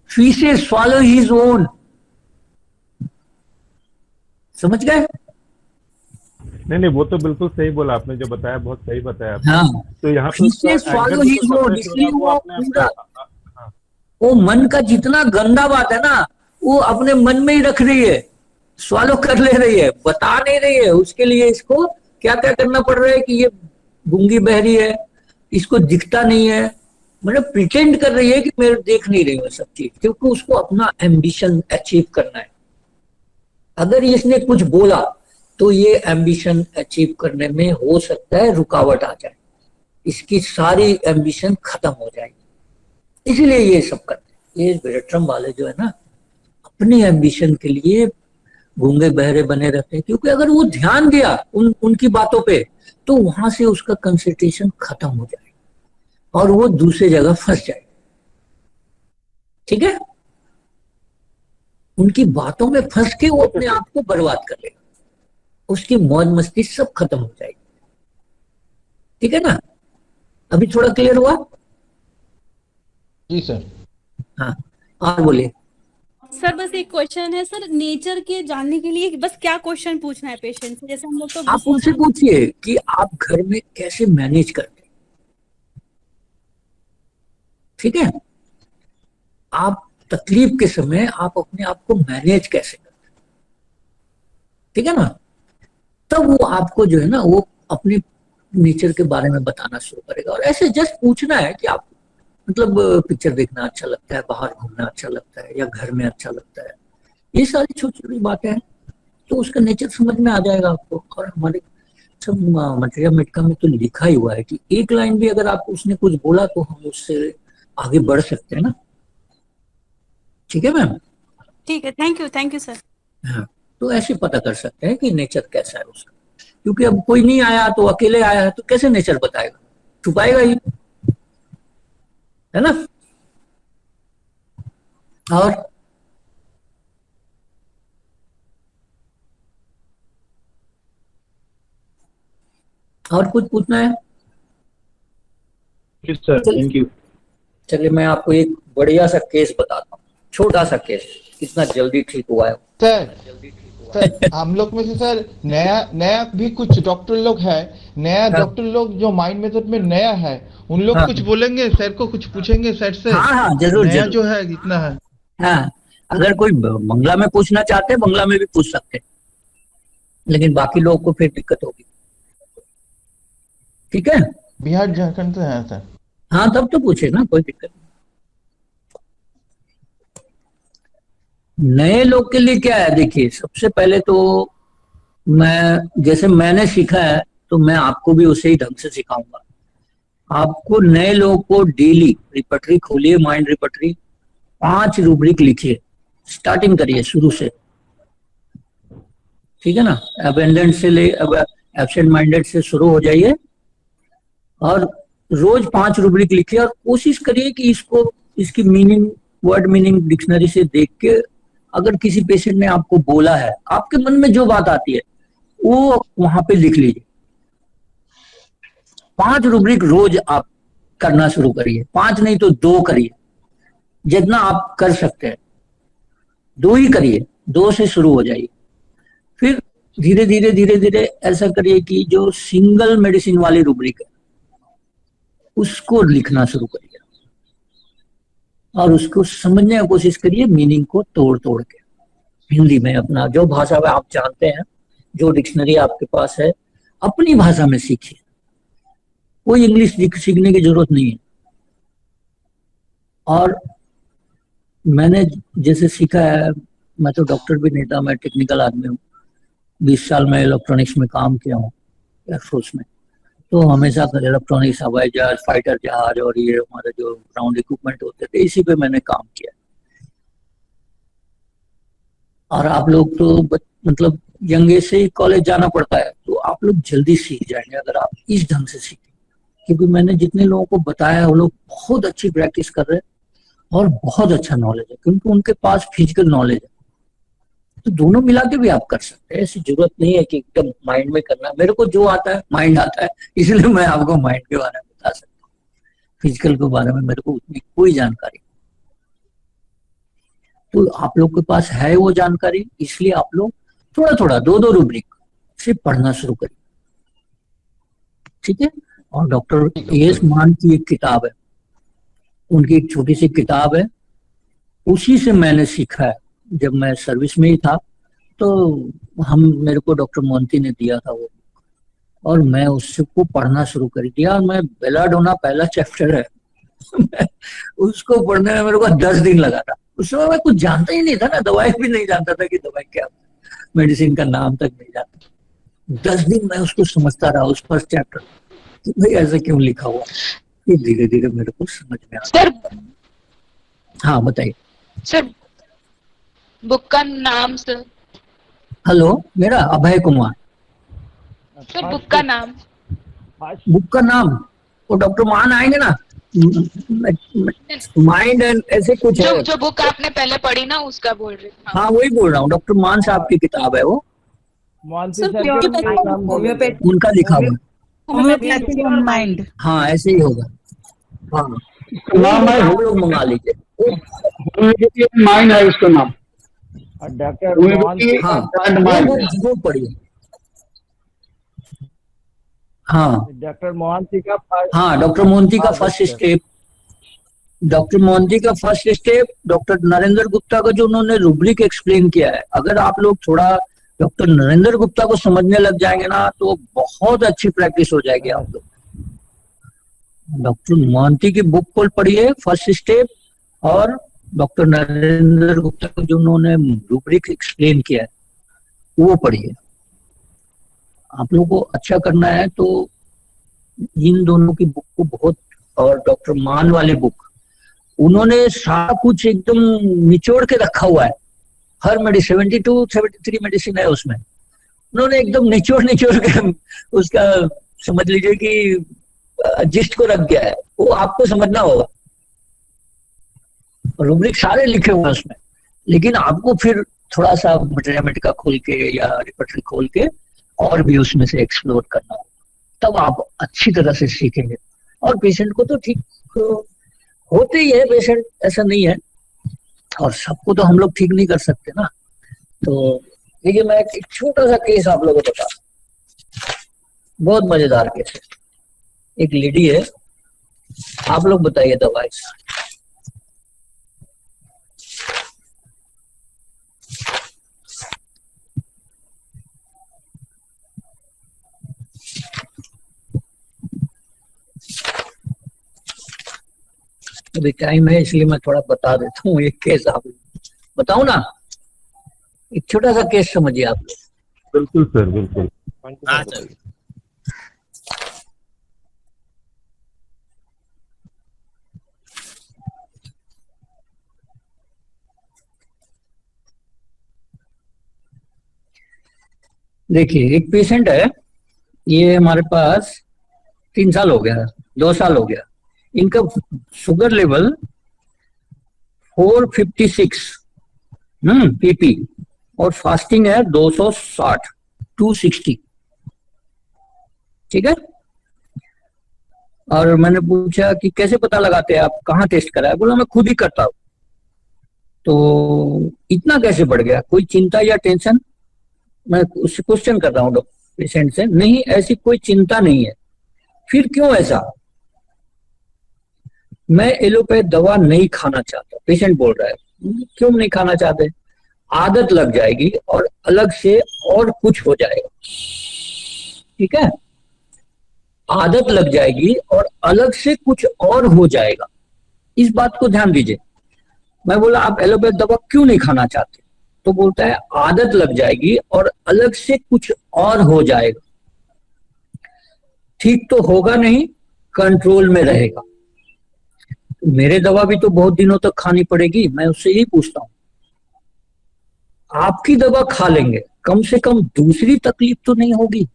शी से स्वॉलो हिज ओन। समझ गए? नहीं, वो तो बिल्कुल सही बोला आपने, जो बताया बहुत सही बताया। हाँ, तो यहाँ शी से स्वॉलो हिज ओन, इसलिए वो पूरा वो मन का जितना गंदा बात है ना, वो अपने मन में ही रख रही है, स्वॉलो कर ले रही है, बता नहीं रही है। उसके लिए इसको क्या क्या करना पड़ रहा है कि ये गूंगी बहरी है, इसको दिखता नहीं है, मतलब प्रिटेंड कर रही है कि मेरे देख नहीं रही हूँ सब चीज, क्योंकि उसको अपना एम्बिशन अचीव करना है। अगर इसने कुछ बोला तो ये एम्बिशन अचीव करने में हो सकता है रुकावट आ जाए, इसकी सारी एम्बिशन खत्म हो जाएगी। इसलिए ये सब करते हैं। ये विरट्रम वाले जो है ना, अपनी एम्बिशन के लिए गूंगे बहरे बने रहते हैं, क्योंकि अगर वो ध्यान दिया उनकी बातों पे, तो वहां से उसका कंसंट्रेशन खत्म हो जाएगा और वो दूसरी जगह फंस जाएगा। ठीक है, उनकी बातों में फंस के वो अपने आप को बर्बाद कर लेगा, उसकी मौज मस्ती सब खत्म हो जाएगी। ठीक है ना, अभी थोड़ा क्लियर हुआ? जी सर। हाँ, और बोलिए सर। बस एक क्वेश्चन है सर, नेचर के जानने के लिए बस क्या क्वेश्चन पूछना है पेशेंट से? जैसे हम लोग तो आप उनसे पूछिए कि आप घर में कैसे मैनेज करते हैं। ठीक है, आप तकलीफ के समय आप अपने आप को मैनेज कैसे करते हैं, ठीक है ना? तब वो आपको जो है ना, वो अपने नेचर के बारे में बताना शुरू करेगा। और ऐसे जस्ट पूछना है कि आप मतलब पिक्चर देखना अच्छा लगता है, बाहर घूमना अच्छा लगता है, या घर में अच्छा लगता है, ये सारी छोटी छोटी बातें हैं, तो उसका नेचर समझ में आ जाएगा आपको। और हमारे सब मटेरियल मेडिका में तो लिखा ही हुआ है कि एक लाइन भी अगर आप उसने कुछ बोला तो हम उससे आगे बढ़ सकते हैं ना। ठीक है मैम? ठीक है, थैंक यू सर। हाँ, तो ऐसे पता कर सकते हैं कि नेचर कैसा है उसका, क्योंकि अब कोई नहीं आया तो अकेले आया है तो कैसे नेचर बताएगा, छुपाएगा ही, है ना? और कुछ पूछना है? Sir, thank you. चलिए मैं आपको एक बढ़िया सा केस बताता हूँ, छोटा सा केस, कितना जल्दी ठीक हुआ है सर। हम लोग में से सर नया भी कुछ डॉक्टर लोग है, नया डॉक्टर लोग जो माइंड मेथड में नया है, उन लोग कुछ बोलेंगे सर को, कुछ पूछेंगे सर से। हाँ, जरूर नया जरूर। जो है इतना है। हाँ, अगर कोई बंगला में पूछना चाहते हैं बंगला में भी पूछ सकते हैं, लेकिन बाकी लोगों को फिर दिक्कत होगी। ठीक है, बिहार झारखंड से है सर। हाँ, तब तो पूछे ना, कोई दिक्कत नहीं। नए लोग के लिए क्या है, देखिए सबसे पहले तो जैसे मैंने सीखा है तो मैं आपको भी उसे ही ढंग से सिखाऊंगा। आपको नए लोगों को डेली रिपर्टरी खोलिए, माइंड रिपर्टरी, 5 रूब्रिक लिखिए, स्टार्टिंग करिए शुरू से। ठीक है ना। अबेंडेंट से ले एब्सेंट माइंडेड से शुरू हो जाइए और रोज 5 रूब्रिक लिखिए और कोशिश करिए कि इसको, इसकी मीनिंग, वर्ड मीनिंग डिक्शनरी से देख के, अगर किसी पेशेंट ने आपको बोला है, आपके मन में जो बात आती है वो वहां पे लिख लीजिए। 5 रूब्रिक रोज आप करना शुरू करिए, 5 नहीं तो 2 करिए, जितना आप कर सकते हैं 2 ही करिए, 2 से शुरू हो जाइए। फिर धीरे धीरे धीरे धीरे ऐसा करिए कि जो सिंगल मेडिसिन वाली रूब्रिक है उसको लिखना शुरू करिए और उसको समझने की कोशिश करिए, मीनिंग को तोड़ तोड़ के हिंदी में, अपना जो भाषा में आप जानते हैं, जो डिक्शनरी आपके पास है, अपनी भाषा में सीखिए। कोई इंग्लिश सीखने की जरूरत नहीं है। और मैंने जैसे सीखा है, मैं तो डॉक्टर भी नहीं था, मैं टेक्निकल आदमी हूँ, 20 साल में इलेक्ट्रॉनिक्स में काम किया हूँ एयरफोर्स में, तो हमेशा इलेक्ट्रॉनिक्स, हवाई जहाज, फाइटर जहाज और ये हमारे जो ग्राउंड इक्विपमेंट होते थे, इसी पे मैंने काम किया। और आप लोग तो मतलब यंग एज से ही कॉलेज जाना पड़ता है, तो आप लोग जल्दी सीख जाएंगे अगर आप इस ढंग से सीखें। क्योंकि मैंने जितने लोगों को बताया वो लोग बहुत अच्छी प्रैक्टिस कर रहे हैं और बहुत अच्छा नॉलेज है, क्योंकि उनके पास फिजिकल नॉलेज है। तो दोनों मिला के भी आप कर सकते हैं, ऐसी जरूरत नहीं है कि एकदम माइंड में करना। मेरे को जो आता है माइंड आता है, इसलिए मैं आपको माइंड के बारे में बता सकता हूँ। फिजिकल के बारे में मेरे को उतनी कोई जानकारी, तो आप लोग के पास है वो जानकारी, इसलिए आप लोग थोड़ा थोड़ा 2-2 रूब्रिक से पढ़ना शुरू करिए, ठीक है। और डॉक्टर एएस मान की एक किताब है, उनकी एक छोटी सी किताब है, उसी से मैंने सीखा है। जब मैं सर्विस में ही था तो मेरे को डॉक्टर मोहंती ने दिया था वो, और मैं उससे को पढ़ना शुरू कर दिया। और मैं बेलाडोना पहला चैप्टर है उसको पढ़ने में मेरे को 10 दिन लगा था। उस समय मैं कुछ जानता ही नहीं था ना, दवाई भी नहीं जानता था कि दवाई क्या, मेडिसिन का नाम तक नहीं जानता। 10 दिन मैं उसको समझता रहा, उस फर्स्ट चैप्टर कि भाई ऐसे क्यों लिखा हुआ। फिर धीरे धीरे मेरे को समझ में आया। सर, हाँ बताइए सर बुक का नाम सर। हेलो, मेरा अभय कुमार। सर बुक का नाम। बुक का नाम वो डॉक्टर मान आएंगे ना, माइंड एंड ऐसे कुछ है। जो बुक आपने पहले पढ़ी ना उसका बोल रही हूँ। हाँ वही बोल रहा हूँ, डॉक्टर मान साहब की किताब है वो, उनका लिखा हुआ है। माइंड, हाँ ऐसे ही होगा। हाँ नाम है, हम लोग मंगा लीजिए, माइंड है उसका नाम। डॉक्टर हाँ जरूर पढ़िए। हाँ डॉक्टर मोहंती का हाँ डॉक्टर मोहंती का फर्स्ट स्टेप, डॉक्टर मोहंती का first step, doctor Narendra Gupta का जो उन्होंने रूब्रिक एक्सप्लेन किया है, अगर आप लोग थोड़ा डॉक्टर नरेंद्र गुप्ता को समझने लग जाएंगे ना तो बहुत अच्छी प्रैक्टिस हो जाएगी आप लोग। डॉक्टर मोहंती की बुक को पढ़िए फर्स्ट स्टेप, और डॉक्टर नरेंद्र गुप्ता को जो उन्होंने रूब्रिक एक्सप्लेन किया है वो पढ़िए। आप लोगों को अच्छा करना है तो इन दोनों की बुक को बहुत, और डॉक्टर मान वाले बुक, उन्होंने सारा कुछ एकदम निचोड़ के रखा हुआ है। हर 72-73 मेडिसिन है उसमें, उन्होंने एकदम निचोड़ के उसका समझ लीजिए कि जिस्ट को रख गया है, वो आपको समझना होगा। रूब्रिक सारे लिखे हुए हैं उसमें, लेकिन आपको फिर थोड़ा सा मैथमेटिका खोल के या रिपर्टरी खोल के और भी उसमें से एक्सप्लोर करना होगा, तब आप अच्छी तरह से सीखेंगे। और पेशेंट को तो ठीक होते ही है पेशेंट, ऐसा नहीं है, और सबको तो हम लोग ठीक नहीं कर सकते ना। तो देखिए मैं एक छोटा सा केस आप लोगों को बता, बहुत मजेदार केस है। एक लेडी है, आप लोग बताइए दवाई, अभी टाइम है इसलिए मैं थोड़ा बता देता हूँ। एक केस आप बताऊं ना, एक छोटा सा केस समझिए आप लोग। बिल्कुल सर, बिल्कुल। हाँ सर। देखिए एक पेशेंट है, ये हमारे पास 3 साल हो गया, 2 साल हो गया। इनका शुगर लेवल 456 पीपी और फास्टिंग है 260 260। ठीक है। और मैंने पूछा कि कैसे पता लगाते हैं आप, कहाँ टेस्ट कराया? बोला मैं खुद ही करता हूँ। तो इतना कैसे बढ़ गया? कोई चिंता या टेंशन? मैं उससे क्वेश्चन कर रहा हूँ पेशेंट से। नहीं, ऐसी कोई चिंता नहीं है। फिर क्यों ऐसा? मैं एलोपैथ दवा नहीं खाना चाहता, पेशेंट बोल रहा है। क्यों नहीं खाना चाहते? आदत लग जाएगी और अलग से और कुछ हो जाएगा। ठीक है, आदत लग जाएगी और अलग से कुछ और हो जाएगा, इस बात को ध्यान दीजिए। मैं बोला आप एलोपैथ दवा क्यों नहीं खाना चाहते? तो बोलता है आदत लग जाएगी और अलग से कुछ और हो जाएगा। ठीक तो होगा नहीं, कंट्रोल में रहेगा। मेरे दवा भी तो बहुत दिनों तक खानी पड़ेगी। मैं उससे यही पूछता हूं, आपकी दवा खा लेंगे, कम से कम दूसरी तकलीफ तो नहीं होगी।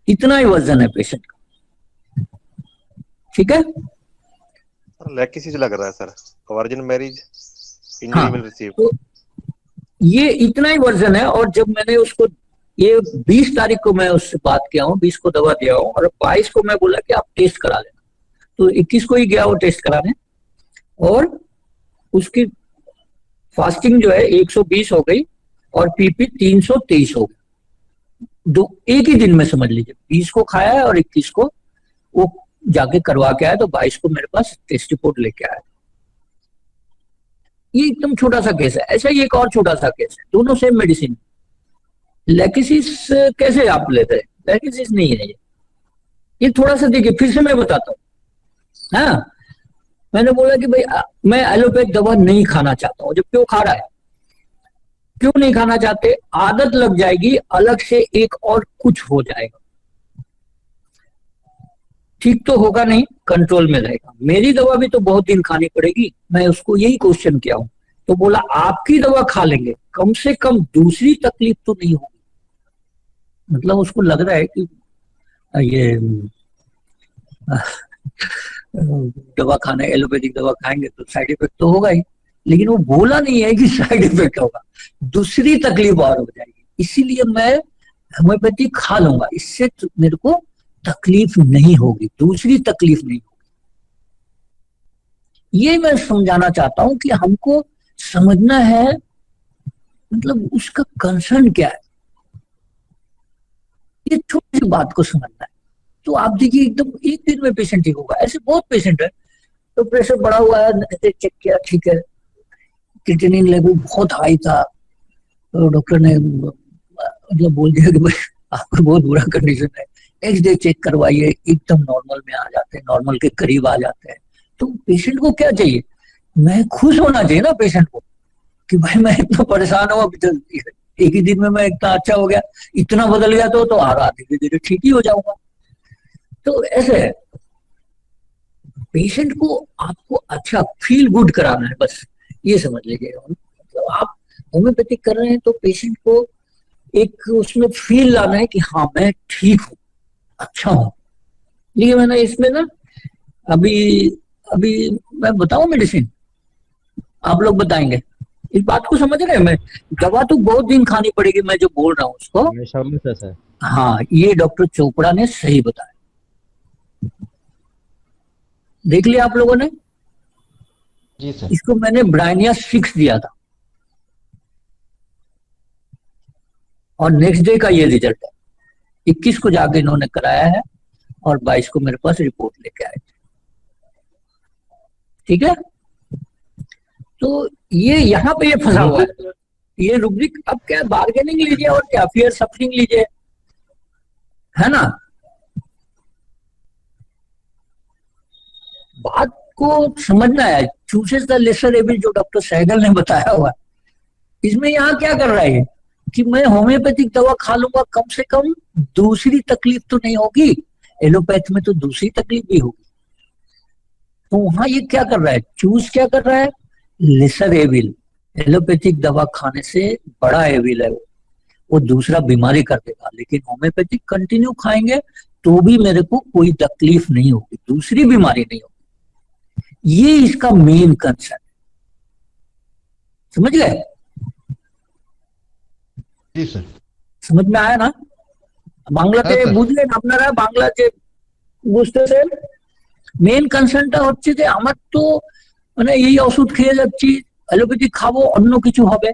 इतना ही वजन है पेशेंट का। ठीक है, लकी चीज लग रहा है सर, वर्जिन मैरिज हाँ, इंजरी विल रिसीव। तो ये इतना ही वर्जन है। और जब मैंने उसको ये 20 तारीख को मैं उससे बात किया हूँ, 20 को दवा दिया हूँ और 22 को मैं बोला कि आप टेस्ट करा लेना, तो 21 को ही गया वो टेस्ट कराने और उसकी फास्टिंग जो है 120 हो गई और पीपी 323 हो गई। एक ही दिन में समझ लीजिए, 20 को खाया है और 21 को वो जाके करवा के आया, तो 22 को मेरे पास टेस्ट रिपोर्ट लेके आया। ये एकदम छोटा सा केस है। ऐसा ही एक और छोटा सा केस है, दोनों सेम मेडिसिन। लेकिसिस कैसे आप लेते हैं? लेकिसिस नहीं है ये थोड़ा सा देखिए, फिर से मैं बताता हूँ। हाँ, मैंने बोला कि भाई मैं एलोपैथ दवा नहीं खाना चाहता हूँ। जब क्यों खा रहा है? क्यों नहीं खाना चाहते? आदत लग जाएगी, अलग से एक और कुछ हो जाएगा। ठीक तो होगा नहीं, कंट्रोल में रहेगा। मेरी दवा भी तो बहुत दिन खानी पड़ेगी। मैं उसको यही क्वेश्चन किया हूं, तो बोला आपकी दवा खा लेंगे, कम से कम दूसरी तकलीफ तो नहीं होगी। मतलब उसको लग रहा है कि ये दवा खाने, एलोपैथिक दवा खाएंगे तो साइड इफेक्ट तो होगा ही, लेकिन वो बोला नहीं है कि साइड इफेक्ट होगा, दूसरी तकलीफ और हो जाएगी। इसीलिए मैं होम्योपैथी खा लूंगा, इससे मेरे को तकलीफ नहीं होगी, दूसरी तकलीफ नहीं होगी। ये मैं समझाना चाहता हूं कि हमको समझना है, मतलब उसका कंसर्न क्या है, ये छोटी सी बात को समझना है। तो आप देखिए एकदम एक दिन में पेशेंट ठीक होगा। ऐसे बहुत पेशेंट है, तो प्रेशर बढ़ा हुआ है, चेक किया, ठीक है, क्रिएटिनिन लेवल बहुत हाई था, तो डॉक्टर ने मतलब बोल दिया कि भाई आपका बहुत बुरा कंडीशन है, नेक्स्ट डे चेक करवाइए, एकदम नॉर्मल में आ जाते हैं, नॉर्मल के करीब आ जाते हैं। तो पेशेंट को क्या चाहिए? मैं खुश होना चाहिए ना पेशेंट को, कि भाई मैं इतना परेशान हुआ, एक ही दिन में मैं इतना अच्छा हो गया, इतना बदल गया, तो आ धीरे धीरे ठीक ही हो जाऊंगा। तो ऐसे है, पेशेंट को आपको अच्छा फील गुड कराना है, बस ये समझ लीजिएगा। मतलब आप होम्योपैथिक कर रहे हैं तो पेशेंट को एक उसमें फील लाना है कि हाँ मैं ठीक हूँ, अच्छा हूँ। देखिए मैंने इसमें ना अभी मैं बताऊं मेडिसिन, आप लोग बताएंगे, इस बात को समझ रहे हैं? मैं दवा तो बहुत दिन खानी पड़ेगी, मैं जो बोल रहा हूँ उसको, हाँ ये डॉक्टर चोपड़ा ने सही बताया। देख लिया आप लोगों ने? जी सर। इसको मैंने ब्राइनिया 6 दिया था और नेक्स्ट डे का ये रिजल्ट है। 21 को जाके इन्होंने कराया है और 22 को मेरे पास रिपोर्ट लेके आए थे। ठीक है, तो ये यहाँ पे ये फंसा हुआ है, ये रुब्रिक। अब क्या बार्गेनिंग लीजिए और क्या फियर सफरिंग लीजिए, है ना? बात को समझना है। चूसेस द लेसर एविल जो डॉक्टर सहगल ने बताया हुआ, इसमें यहाँ क्या कर रहा है कि मैं होम्योपैथिक दवा खा लूंगा, कम से कम दूसरी तकलीफ तो नहीं होगी। एलोपैथ में तो दूसरी तकलीफ भी होगी। तो वहां ये क्या कर रहा है, चूज क्या कर रहा है? Laser evil. एलोपैथिक दवा खाने से बड़ा एविल है वो दूसरा बीमारी कर देगा, लेकिन होम्योपैथिक कंटिन्यू खाएंगे तो भी मेरे को कोई तकलीफ नहीं होगी, दूसरी बीमारी नहीं होगी। ये इसका मेन कंसर्न, समझ गए? जी सर, समझ में आया ना? বাংলাতে বুঝলেন আপনারা? বাংলাতে বুঝতেছেন? মেন কনসার্নটা হচ্ছে যে আমার তো মানে এই ওষুধ খেয়ে যাচ্ছি, অ্যালোপ্যাথি খাবো অন্য কিছু হবে,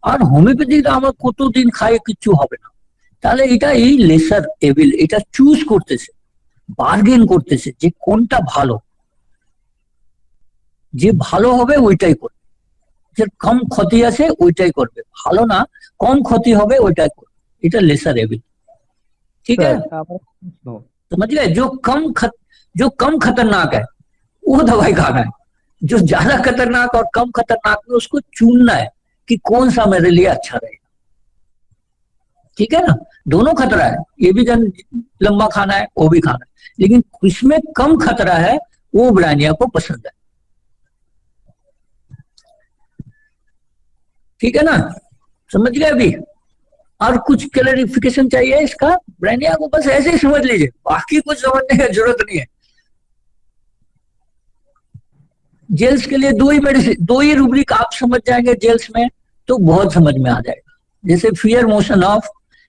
আর হোমিওপ্যাথিটা আমার কতদিন খাই কিছু হবে না। তাহলে এটা এই লেসার এভিল, এটা চুজ করতেছে, বার্গেন করতেছে যে কোনটা ভালো, যে ভালো হবে ওইটাই করবে, যে কম ক্ষতি আছে ওইটাই করবে, ভালো না কম ক্ষতি হবে ওইটাই করবে। এটা লেসার এভিল, ठीक है? समझ गए? जो कम खतरनाक है वो दवाई खाना है, जो ज्यादा खतरनाक और कम खतरनाक में उसको चुनना है कि कौन सा मेरे लिए अच्छा रहेगा, ठीक है ना? दोनों खतरा है, ये भी लंबा खाना है वो भी खाना है, लेकिन इसमें कम खतरा है वो ब्रानिया को पसंद है, ठीक है ना? समझ गए अभी? और कुछ क्लैरिफिकेशन चाहिए इसका? ब्रानिया को बस ऐसे ही समझ लीजिए, बाकी कुछ समझने की जरूरत नहीं है। जेल्स के लिए दो ही मेडिसिन, दो ही रूब्रिक आप समझ जाएंगे जेल्स में तो बहुत समझ में आ जाएगा। जैसे fear motion of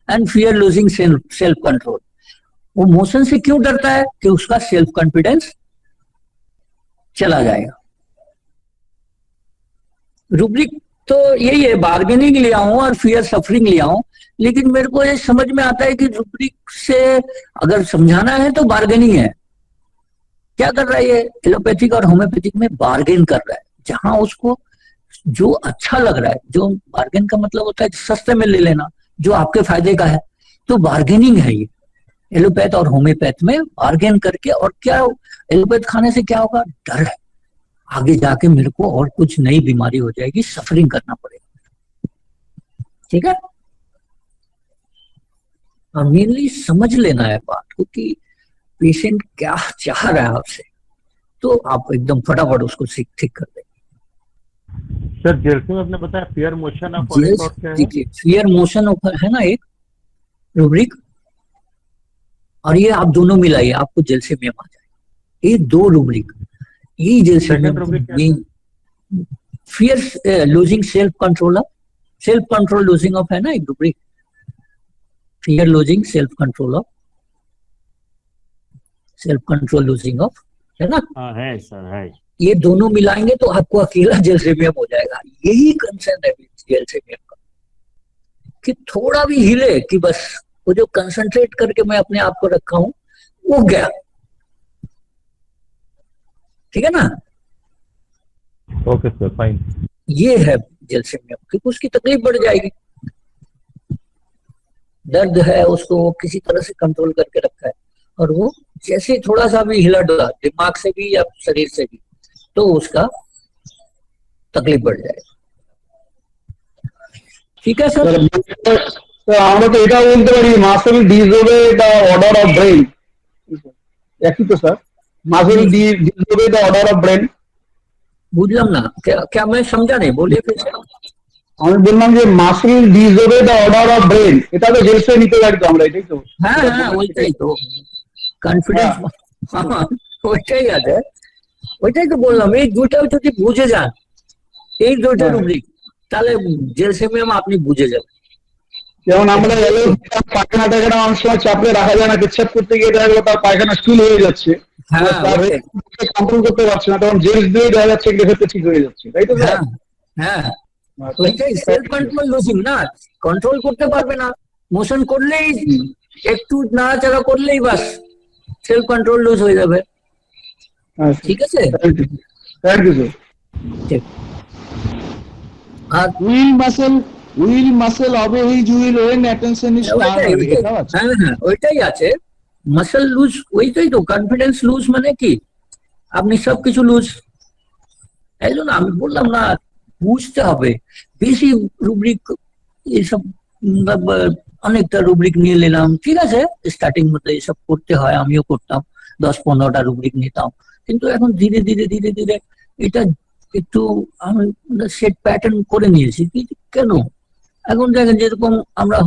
and fear losing self control. वो मोशन से क्यों डरता है? कि उसका सेल्फ कॉन्फिडेंस चला जाएगा। रूब्रिक तो यही है, बार्गेनिंग लिया हूं और फियर सफरिंग लिया हूं, लेकिन मेरे को ये समझ में आता है कि रूब्रिक से अगर समझाना है तो बार्गेनिंग है। क्या कर रहा है ये? एलोपैथिक और होम्योपैथिक में बार्गेन कर रहा है, जहां उसको जो अच्छा लग रहा है, जो बार्गेन का मतलब होता है सस्ते में ले लेना, जो आपके फायदे का है, तो बार्गेनिंग है ये एलोपैथ और होम्योपैथ में, बार्गेन करके। और क्या एलोपैथ खाने से क्या होगा? डर है आगे जाके मेरे को और कुछ नई बीमारी हो जाएगी, सफरिंग करना पड़ेगा, ठीक है? मेनली समझ लेना है बात को कि पेशेंट क्या चाह रहा है आपसे, तो आप एकदम फटाफट उसको ठीक कर देंगे। सर जेल्स में आपने बताया फियर मोशन ऑफ, देखिए फियर मोशन ऑफ है ना एक रूब्रिक, और ये आप दोनों मिलाइए, आपको जेल्सेमियम आ जाएगा। ये दो रूब्रिक, ये gelsemium fear losing self control, self control losing off है ना एक rubric, fear losing self control off, self control losing off, है ना? है सर, है। ये दोनों मिलाएंगे तो आपको अकेला जेल्सेमियम हो जाएगा। यही कंसर्न है जेल्सेमियम का, कि थोड़ा भी हिले कि बस वो जो कंसंट्रेट करके मैं अपने आप को रखा हूं वो गया, ठीक है ना? Okay sir, fine. ये है जेल्सेमियम, क्योंकि उसकी तकलीफ बढ़ जाएगी, दर्द है उसको वो किसी तरह से कंट्रोल करके रखा है, और वो जैसे थोड़ा सा भी हिला डुला दिमाग से भी या शरीर से भी, तो उसका तकलीफ बढ़ जाएगा, ठीक है सर? আমরা তো এটা বলতে পারি muscle disobey the order of brain, একই তো sir? Muscle disobey the order of brain. বুঝলাম না, क्या मैं समझा नहीं, बोलिए फिर से। আমি বললাম যে muscle disobey the order of brain, এটা তো জেলসে নিতে পারি তো আমরা, এটাই তো? হ্যাঁ হ্যাঁ ওইটাই তো কনফিডেন্স, হ্যাঁ ওইটাই আছে, ওইটাই তো বললাম। এই দুটো যদি বুঝে যান, এই দুটো রুব্রিক, তাহলে জেলসেমিয়াম আপনি বুঝে যাবেন। যেমন আমরা পায়খানা টায়খানা অনেক সময় চাপলে রাখা যায় না, পেচ্ছাপ করতে গিয়ে দেখা গেলো তার পায়খানা স্টুল হয়ে যাচ্ছে, কন্ট্রোল করতে পারছে না, তখন জেলস দিয়ে দেখা যাচ্ছে এগুলো ঠিক হয়ে যাচ্ছে, তাই তো? হ্যাঁ ওইটাই সেলফ কন্ট্রোল লুজিং না, কন্ট্রোল করতে পারবে না, মোশন করলেই একটু নাড়াচাড়া করলেই বাস সেলফ কন্ট্রোল লুজ হয়ে যাবে, ঠিক আছে? Thank you sir. ঠিক। আর will muscle obey his will when attention is turned, এটা আছে? হ্যাঁ ওইটাই আছে, মাসেল লুজ, ওইটাই তো কনফিডেন্স লুজ মানে কি আপনি সবকিছু লুজ, এই জন্য আমি বললাম না বুঝতে হবে। বেশি রুব্রিক এইসব অনেকটা রুব্রিক নিয়ে নিলাম, ঠিক আছে, স্টার্টিং মতো এইসব করতে হয়, আমিও করতাম, 10-15টা রুব্রিক নিতাম, কিন্তু এখন ধীরে ধীরে ধীরে ধীরে এটা একটু আমি সেট প্যাটার্ন করে নিয়েছি। কেন? এখন দেখেন যেরকম আমরা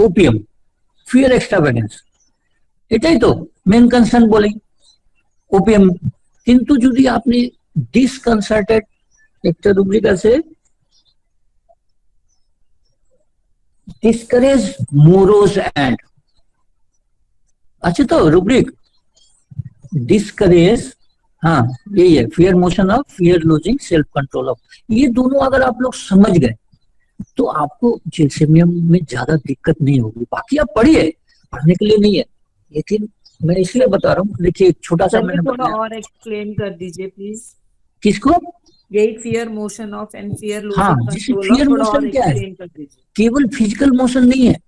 ওপিয়াম, ফিয়ার এক্সট্রাভ্যাগেন্স, এটাই তো মেন কনসার্ন বলি ওপিয়াম। কিন্তু যদি আপনি ডিসকনসার্টেড, একটা রুব্রিক আছে ডিসকারেজ মোরোস एंड, अच्छा तो रुब्रिक डिस्करेज, हाँ यही है, fear motion of, fear losing self control of. ये दोनों अगर आप लोग समझ गए तो आपको जेलसेमियम में ज्यादा दिक्कत नहीं होगी। बाकी आप पढ़िए, पढ़ने के लिए नहीं है, लेकिन मैं इसलिए बता रहा हूँ। देखिए एक छोटा सा मैंने थोड़ा बताया, और एक्सप्लेन कर दीजिए प्लीज। किसको? यही fear motion of and fear हाँ, लूजिंग जैसे कंट्रोल फियर ऑफ, थोड़ा और मोशन क्या है, एक्सप्लेन कर दीजिए। केवल फिजिकल मोशन नहीं है।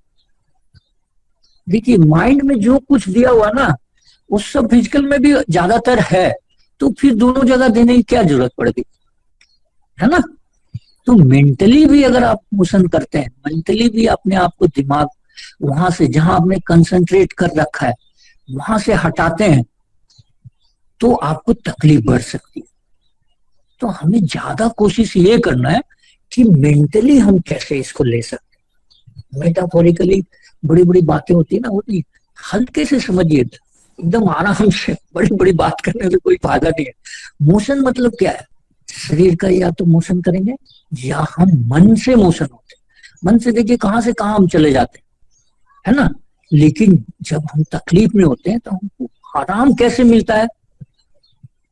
देखिए माइंड में जो कुछ दिया हुआ ना वो सब फिजिकल में भी ज्यादातर है, तो फिर दोनों जगह देने की क्या जरूरत पड़ेगी, है ना। तो मेंटली भी अगर आप मोशन करते हैं, मेंटली भी अपने आप को दिमाग वहां से जहां आपने कंसंट्रेट कर रखा है वहां से हटाते हैं तो आपको तकलीफ बढ़ सकती है। तो हमें ज्यादा कोशिश ये करना है कि मेंटली हम कैसे इसको ले सकते हैं। मेटाफोरिकली बड़ी बड़ी बातें होती है ना, होती हल्के से समझिए, एकदम आराम से। बड़ी बड़ी बात करने से कोई फायदा नहीं है। मोशन मतलब क्या है, शरीर का या तो मोशन करेंगे या हम मन से मोशन होते हैं। मन से देखिए कहां से कहां हम चले जाते हैं, है ना। लेकिन जब हम तकलीफ में होते हैं तो हमको आराम कैसे मिलता है,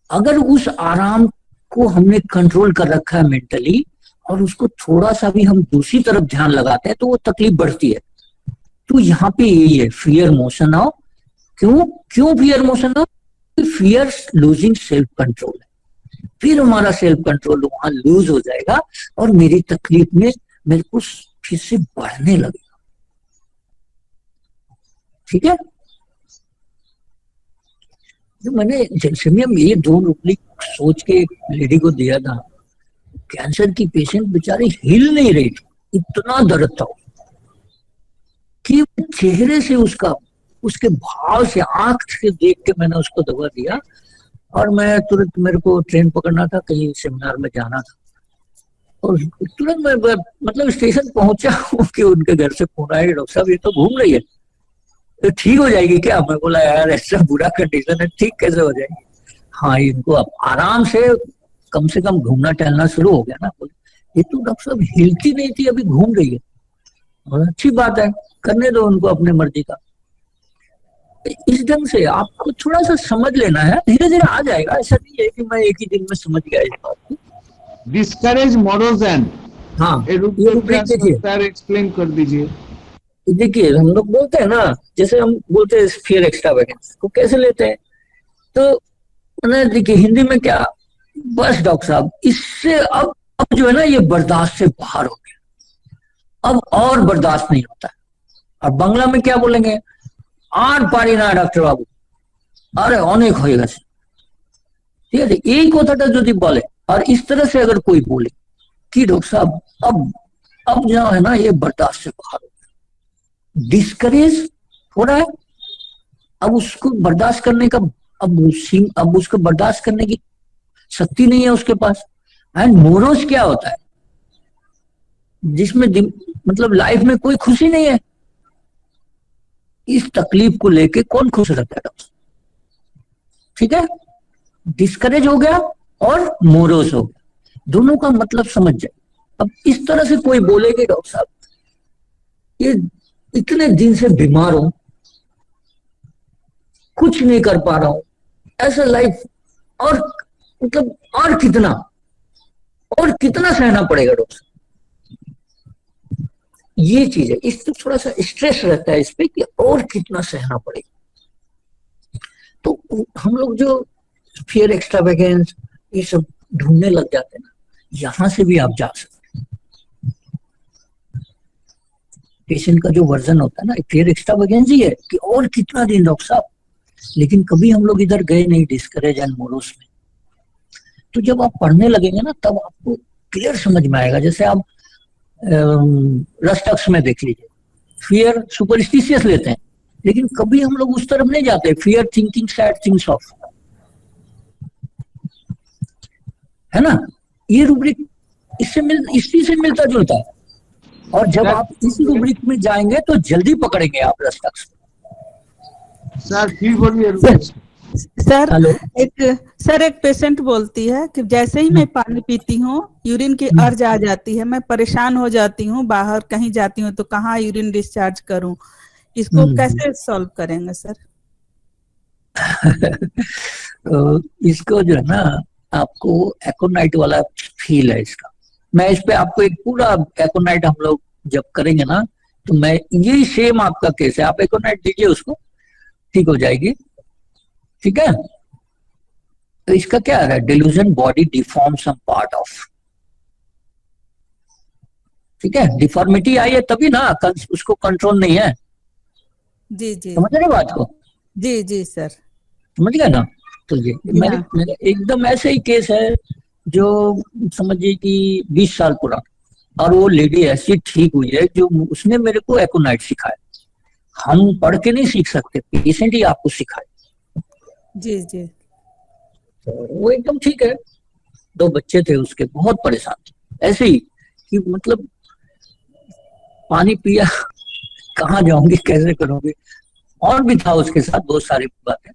अगर उस आराम को हमने कंट्रोल कर रखा है मेंटली और उसको थोड़ा सा भी हम दूसरी तरफ ध्यान लगाते हैं तो वो तकलीफ बढ़ती है। तो यहाँ पे यही है फियर मोशन ऑफ। क्यों fear motion of? Fear losing self control है। फिर हमारा सेल्फ कंट्रोल वहां लूज हो जाएगा और मेरी तकलीफ में मेरे को फिर से बढ़ने लगेगा। ठीक है, जो मैंने जेलसेमियम ये 2 रुपये सोच के एक लेडी को दिया था, कैंसर की पेशेंट बेचारी हिल नहीं रही थी, इतना दर्द था कि चेहरे से उसका, उसके भाव से, आंख से देख के मैंने उसको दवा दिया। और मैं तुरंत, मेरे को ट्रेन पकड़ना था, कहीं सेमिनार में जाना था, और तुरंत मैं मतलब स्टेशन पहुंचा हूँ कि उनके घर से फोन आया, डॉक्टर साहब ये तो घूम रही है, तो ठीक हो जाएगी क्या? मैं बोला यार ऐसा बुरा कंडीशन है, ठीक कैसे हो जाएगी? हाँ, इनको अब आराम से कम घूमना टहलना शुरू हो गया ना। बोले ये तो डॉक्टर साहब हिलती नहीं थी, अभी घूम रही है। और अच्छी बात है, करने दो उनको अपने मर्जी का। इस ढंग से आपको थोड़ा सा समझ लेना है, धीरे धीरे आ जाएगा। ऐसा नहीं है कि मैं एक ही दिन में समझ गया इस बात को। डिस्करेज मोरोजन, हाँ एक्सप्लेन कर दीजिए। देखिए हम लोग बोलते हैं ना, जैसे हम बोलते हैं फियर एक्स्ट्रावेगेंस को कैसे लेते हैं, तो देखिए हिंदी में क्या, बस डॉक्टर साहब इससे अब जो है ना ये बर्दाश्त से बाहर हो गया, अब और बर्दाश्त नहीं होता है। और बांग्ला में क्या बोलेंगे, आर पारी ना डॉक्टर बाबू, अरे अनेक हो गए। ठीक है, यही কথাটা যদি বলে और इस तरह से अगर कोई बोले कि डॉक्टर साहब अब जो है ना ये बर्दाश्त से बाहर हो गया, डिस्करेज हो रहा है, अब उसको बर्दाश्त करने का, अब उसको बर्दाश्त करने की शक्ति नहीं है उसके पास। एंड मोरोस क्या होता है, जिसमें मतलब लाइफ में कोई खुशी नहीं है। इस तकलीफ को लेके कौन खुश रहता है डॉक्टर? ठीक है, डिस्करेज हो गया और मोरोस हो गया, दोनों का मतलब समझ जाए। अब इस तरह से कोई बोलेगे डॉक्टर साहब ये इतने दिन से बीमार हूं, कुछ नहीं कर पा रहा हूं, ऐसा लाइफ, और मतलब और कितना सहना पड़ेगा डॉक्टर? ये चीज है, इस तो थोड़ा सा स्ट्रेस रहता है इस पे कि और कितना सहना पड़ेगा। तो हम लोग जो फियर एक्स्ट्रावेगेंस ये सब ढूंढने लग जाते हैं ना, यहां से भी आप जा सकते हैं। पेशेंट का जो वर्जन होता है ना फियर एक्स्ट्रावेगेंस ही है कि और कितना दिन डॉक्टर साहब, लेकिन कभी हम लोग इधर गए नहीं डिस्करेज एंड मोरोस में। तो जब आप पढ़ने लगेंगे ना तब आपको क्लियर समझ में आएगा। जैसे आप रस्टक्स में देख लीजिए, फियर सुपरस्टिशियस लेते हैं, लेकिन कभी हम लोग उस तरफ नहीं जाते, fear thinking sad things of, है ना। ये रूब्रिक इसी से मिलता जुलता है। और जब आप इस रूब्रिक में जाएंगे तो जल्दी पकड़ेंगे आप रास्ता। सर ठीक बोलिए। सर एक पेशेंट बोलती है कि जैसे ही मैं पानी पीती हूँ यूरिन की अर्ज आ जाती है, मैं परेशान हो जाती हूँ, बाहर कहीं जाती हूँ तो कहाँ यूरिन डिस्चार्ज करूँ, इसको कैसे सॉल्व करेंगे सर? तो इसको जो है ना, आपको एकोनाइट वाला फील है इसका। मैं इस पे आपको एक पूरा एकोनाइट हम लोग जब करेंगे ना, तो मैं यही सेम आपका केस है, आप एकोनाइट दीजिए उसको, ठीक हो जाएगी। ठीक है, तो इसका क्या है, delusion body deform some part of, ठीक है, डिफॉर्मिटी आई है तभी ना, उसको कंट्रोल नहीं है। जी जी समझ रहे बात को? जी जी सर समझ गए ना? तो ये मेरे एकदम ऐसे ही केस है जो समझिए कि 20 साल पुराना, और वो लेडी ऐसी ठीक हुई है जो उसने मेरे को एकोनाइट सिखाया। हम पढ़ के नहीं सीख सकते, पेशेंट ही आपको सिखाए। जी जी तो वो एकदम ठीक है। 2 बच्चे थे उसके, बहुत परेशान थे ऐसे ही कि मतलब पानी पिया कहाँ जाओगे, कैसे करोगे, और भी था उसके साथ बहुत सारी बातें।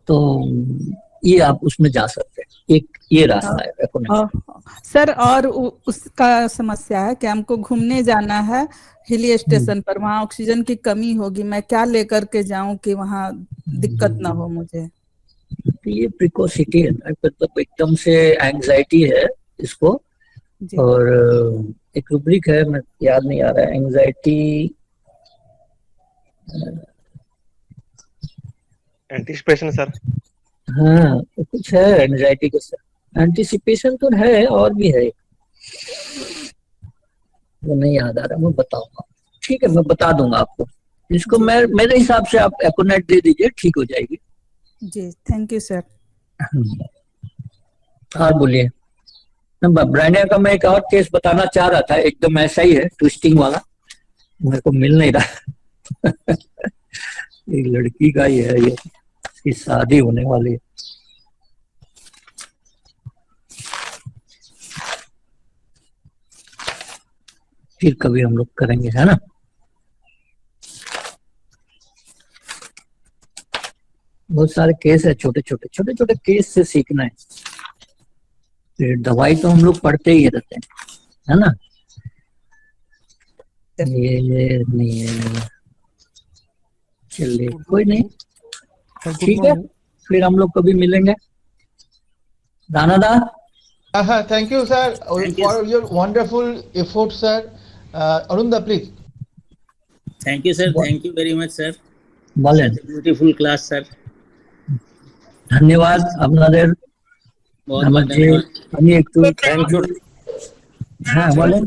तो ये आप उसमें जा सकते हैं, एक ये रास्ता है एकोनाइट। सर और उसका समस्या है कि हमको घूमने जाना है हिली स्टेशन पर, वहाँ ऑक्सीजन की कमी होगी, मैं क्या लेकर के जाऊं कि वहाँ दिक्कत ना हो मुझे? तो ये प्रिकोसिटी है, मतलब एकदम से एंजाइटी है इसको। और एक रूब्रिक है, मैं याद नहीं आ रहा है, एंजाइटी एंटिसिपेशन सर। हाँ कुछ है एंजाइटी के साथ, एंटिसिपेशन तो है और भी है, वो नहीं याद आ रहा, मैं बताऊंगा। ठीक है, मैं बता दूंगा आपको इसको। मैं मेरे हिसाब से आप एकोनाइट दे दीजिए, ठीक हो जाएगी। जी थैंक यू सर। हाँ बोलिए। ब्राइनिया का मैं एक और केस बताना चाह रहा था, एकदम ऐसा ही है, ट्विस्टिंग वाला, मेरे को मिल नहीं रहा। एक लड़की का ही है ये, इसकी शादी होने वाली है। फिर कभी हम लोग करेंगे, है ना? बहुत सारे केस है, छोटे छोटे केस से सीखना है। फिर दवाई तो हम लोग पढ़ते ही रहते हैं, है ना? ये नहीं है, चलिए कोई नहीं, ठीक है, फिर हम लोग कभी मिलेंगे। Danada, thank you sir for your wonderful effort sir. Arunda please. Thank you sir, thank you very much sir, बोलें। Beautiful class sir. धन्यवाद আপনাদের, थैंक यू। हाँ बोलें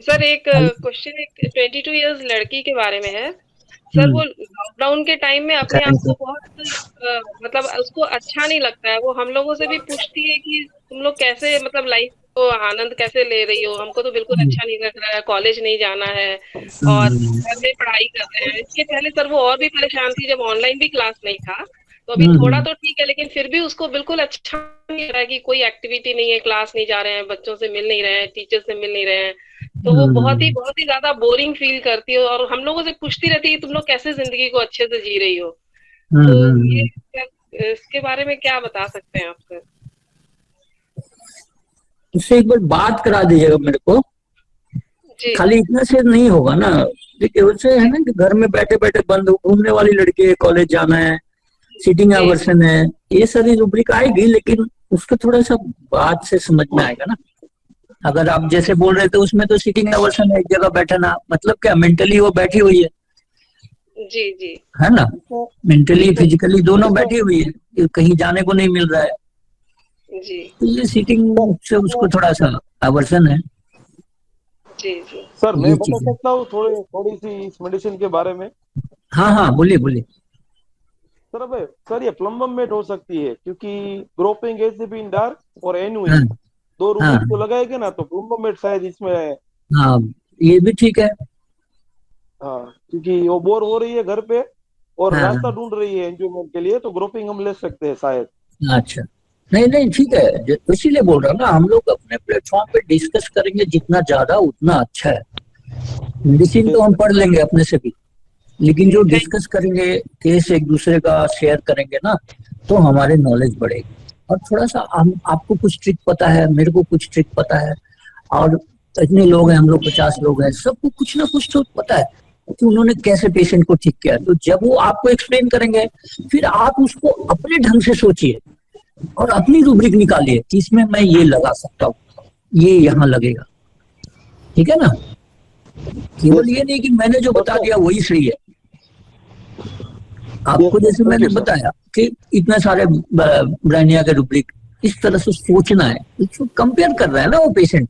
सर। एक क्वेश्चन, एक 22 इयर्स लड़की के बारे में है सर। वो लॉकडाउन के टाइम में अपने आप को बहुत मतलब उसको अच्छा नहीं लगता है, वो हम लोगों से भी पूछती है कि तुम लोग कैसे मतलब लाइफ को आनंद कैसे ले रही हो, हमको तो बिल्कुल अच्छा नहीं लग रहा है, कॉलेज नहीं जाना है और घर में पढ़ाई कर रहे हैं। इसके पहले सर वो और भी परेशान थी जब ऑनलाइन भी क्लास नहीं था, तो अभी थोड़ा तो ठीक है, लेकिन फिर भी उसको बिल्कुल अच्छा नहीं लग रहा है कि कोई एक्टिविटी नहीं है, क्लास नहीं जा रहे हैं, बच्चों से मिल नहीं रहे हैं, टीचर से मिल नहीं रहे हैं, तो वो बहुत ही ज्यादा बोरिंग फील करती है और हम लोगों से पूछती रहती है कि तुम लोग कैसे जिंदगी को अच्छे से जी रही हो। तो ये इसके बारे में क्या बता सकते हैं आप सर? उससे एक बार बात करा दीजिएगा मेरे को, खाली इतना से नहीं होगा ना। देखिए उससे है ना कि घर में बैठे बैठे बंद घूमने वाली लड़की है, कॉलेज जाना है, सीटिंग आवर्सन है, ये सारी रूब्रिक आएगी, लेकिन उसको थोड़ा सा बात से समझ में आएगा ना। अगर आप जैसे बोल रहे थे उसमें तो सीटिंग आवर्सन है, एक जगह बैठना, मतलब क्या मेंटली वो बैठी हुई है, जी जी, है ना, मेंटली फिजिकली दोनों बैठी हुई है, कहीं जाने को नहीं मिल रहा है जी। तो ये सीटिंग से उसको थोड़ा सा आवर्सन है। जी जी सर मैं बता सकता हूँ थोड़ी सी इस मेडिसिन के बारे में? हाँ बोलिए बोलिए। सर अब सर ये प्लम्बमेट हो सकती है, क्योंकि ग्रोपिंग एसिपिन डार्क और एनुइन 2 रूब्रिक को लगाएंगे ना, तो प्लम्बमेट शायद इसमें है। हाँ ये भी ठीक है। हाँ, क्योंकि वो बोर हो रही है घर पे और रास्ता ढूंढ रही है एंजॉयमेंट के लिए, तो ग्रोपिंग हम ले सकते हैं शायद। अच्छा, नहीं ठीक है, इसीलिए बोल रहा हूँ ना, हम लोग अपने प्लेटफॉर्म पे डिस्कस करेंगे, जितना ज्यादा उतना अच्छा है। मेडिसिन तो हम पढ़ लेंगे अपने से भी, लेकिन जो डिस्कस करेंगे, केस एक दूसरे का शेयर करेंगे ना, तो हमारे नॉलेज बढ़ेगी। और थोड़ा सा हम, आपको कुछ ट्रिक पता है, मेरे को कुछ ट्रिक पता है, और इतने लोग हैं, हम लोग 50 लोग हैं, सबको कुछ ना कुछ तो पता है कि उन्होंने कैसे पेशेंट को ठीक किया। तो जब वो आपको एक्सप्लेन करेंगे, फिर आप उसको अपने ढंग से सोचिए और अपनी रूब्रिक निकालिए कि इसमें मैं ये लगा सकता हूँ, ये यहाँ लगेगा, ठीक है ना। केवल ये नहीं कि मैंने जो बता दिया वही सही है। आपको जैसे मैंने बताया कि इतने सारे ब्रायनिया के रूब्रिक, इस तरह से सोचना है। इसको कंपेयर कर रहा है ना वो पेशेंट,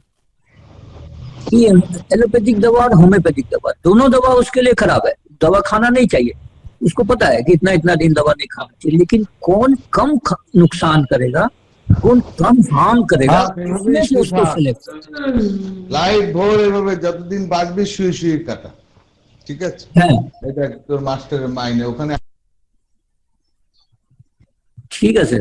ये एलोपैथिक दवा और होम्योपैथिक दवा, दोनों दवा उसके लिए खराब है। दवा खाना नहीं चाहिए, उसको पता है कि इतना इतना दिन दवा नहीं खाना चाहिए, लेकिन कौन कम नुकसान करेगा, कौन कम हार्म करेगा, उसमें से उसको सिलेक्ट। লাইট ভোর এভাবে যতদিন বাঁচবে শুয়ে শুয়ে কাটা, ঠিক আছে? হ্যাঁ, এটা তোর মাস্টারের মাইনে ওখানে। ঠিক আছে।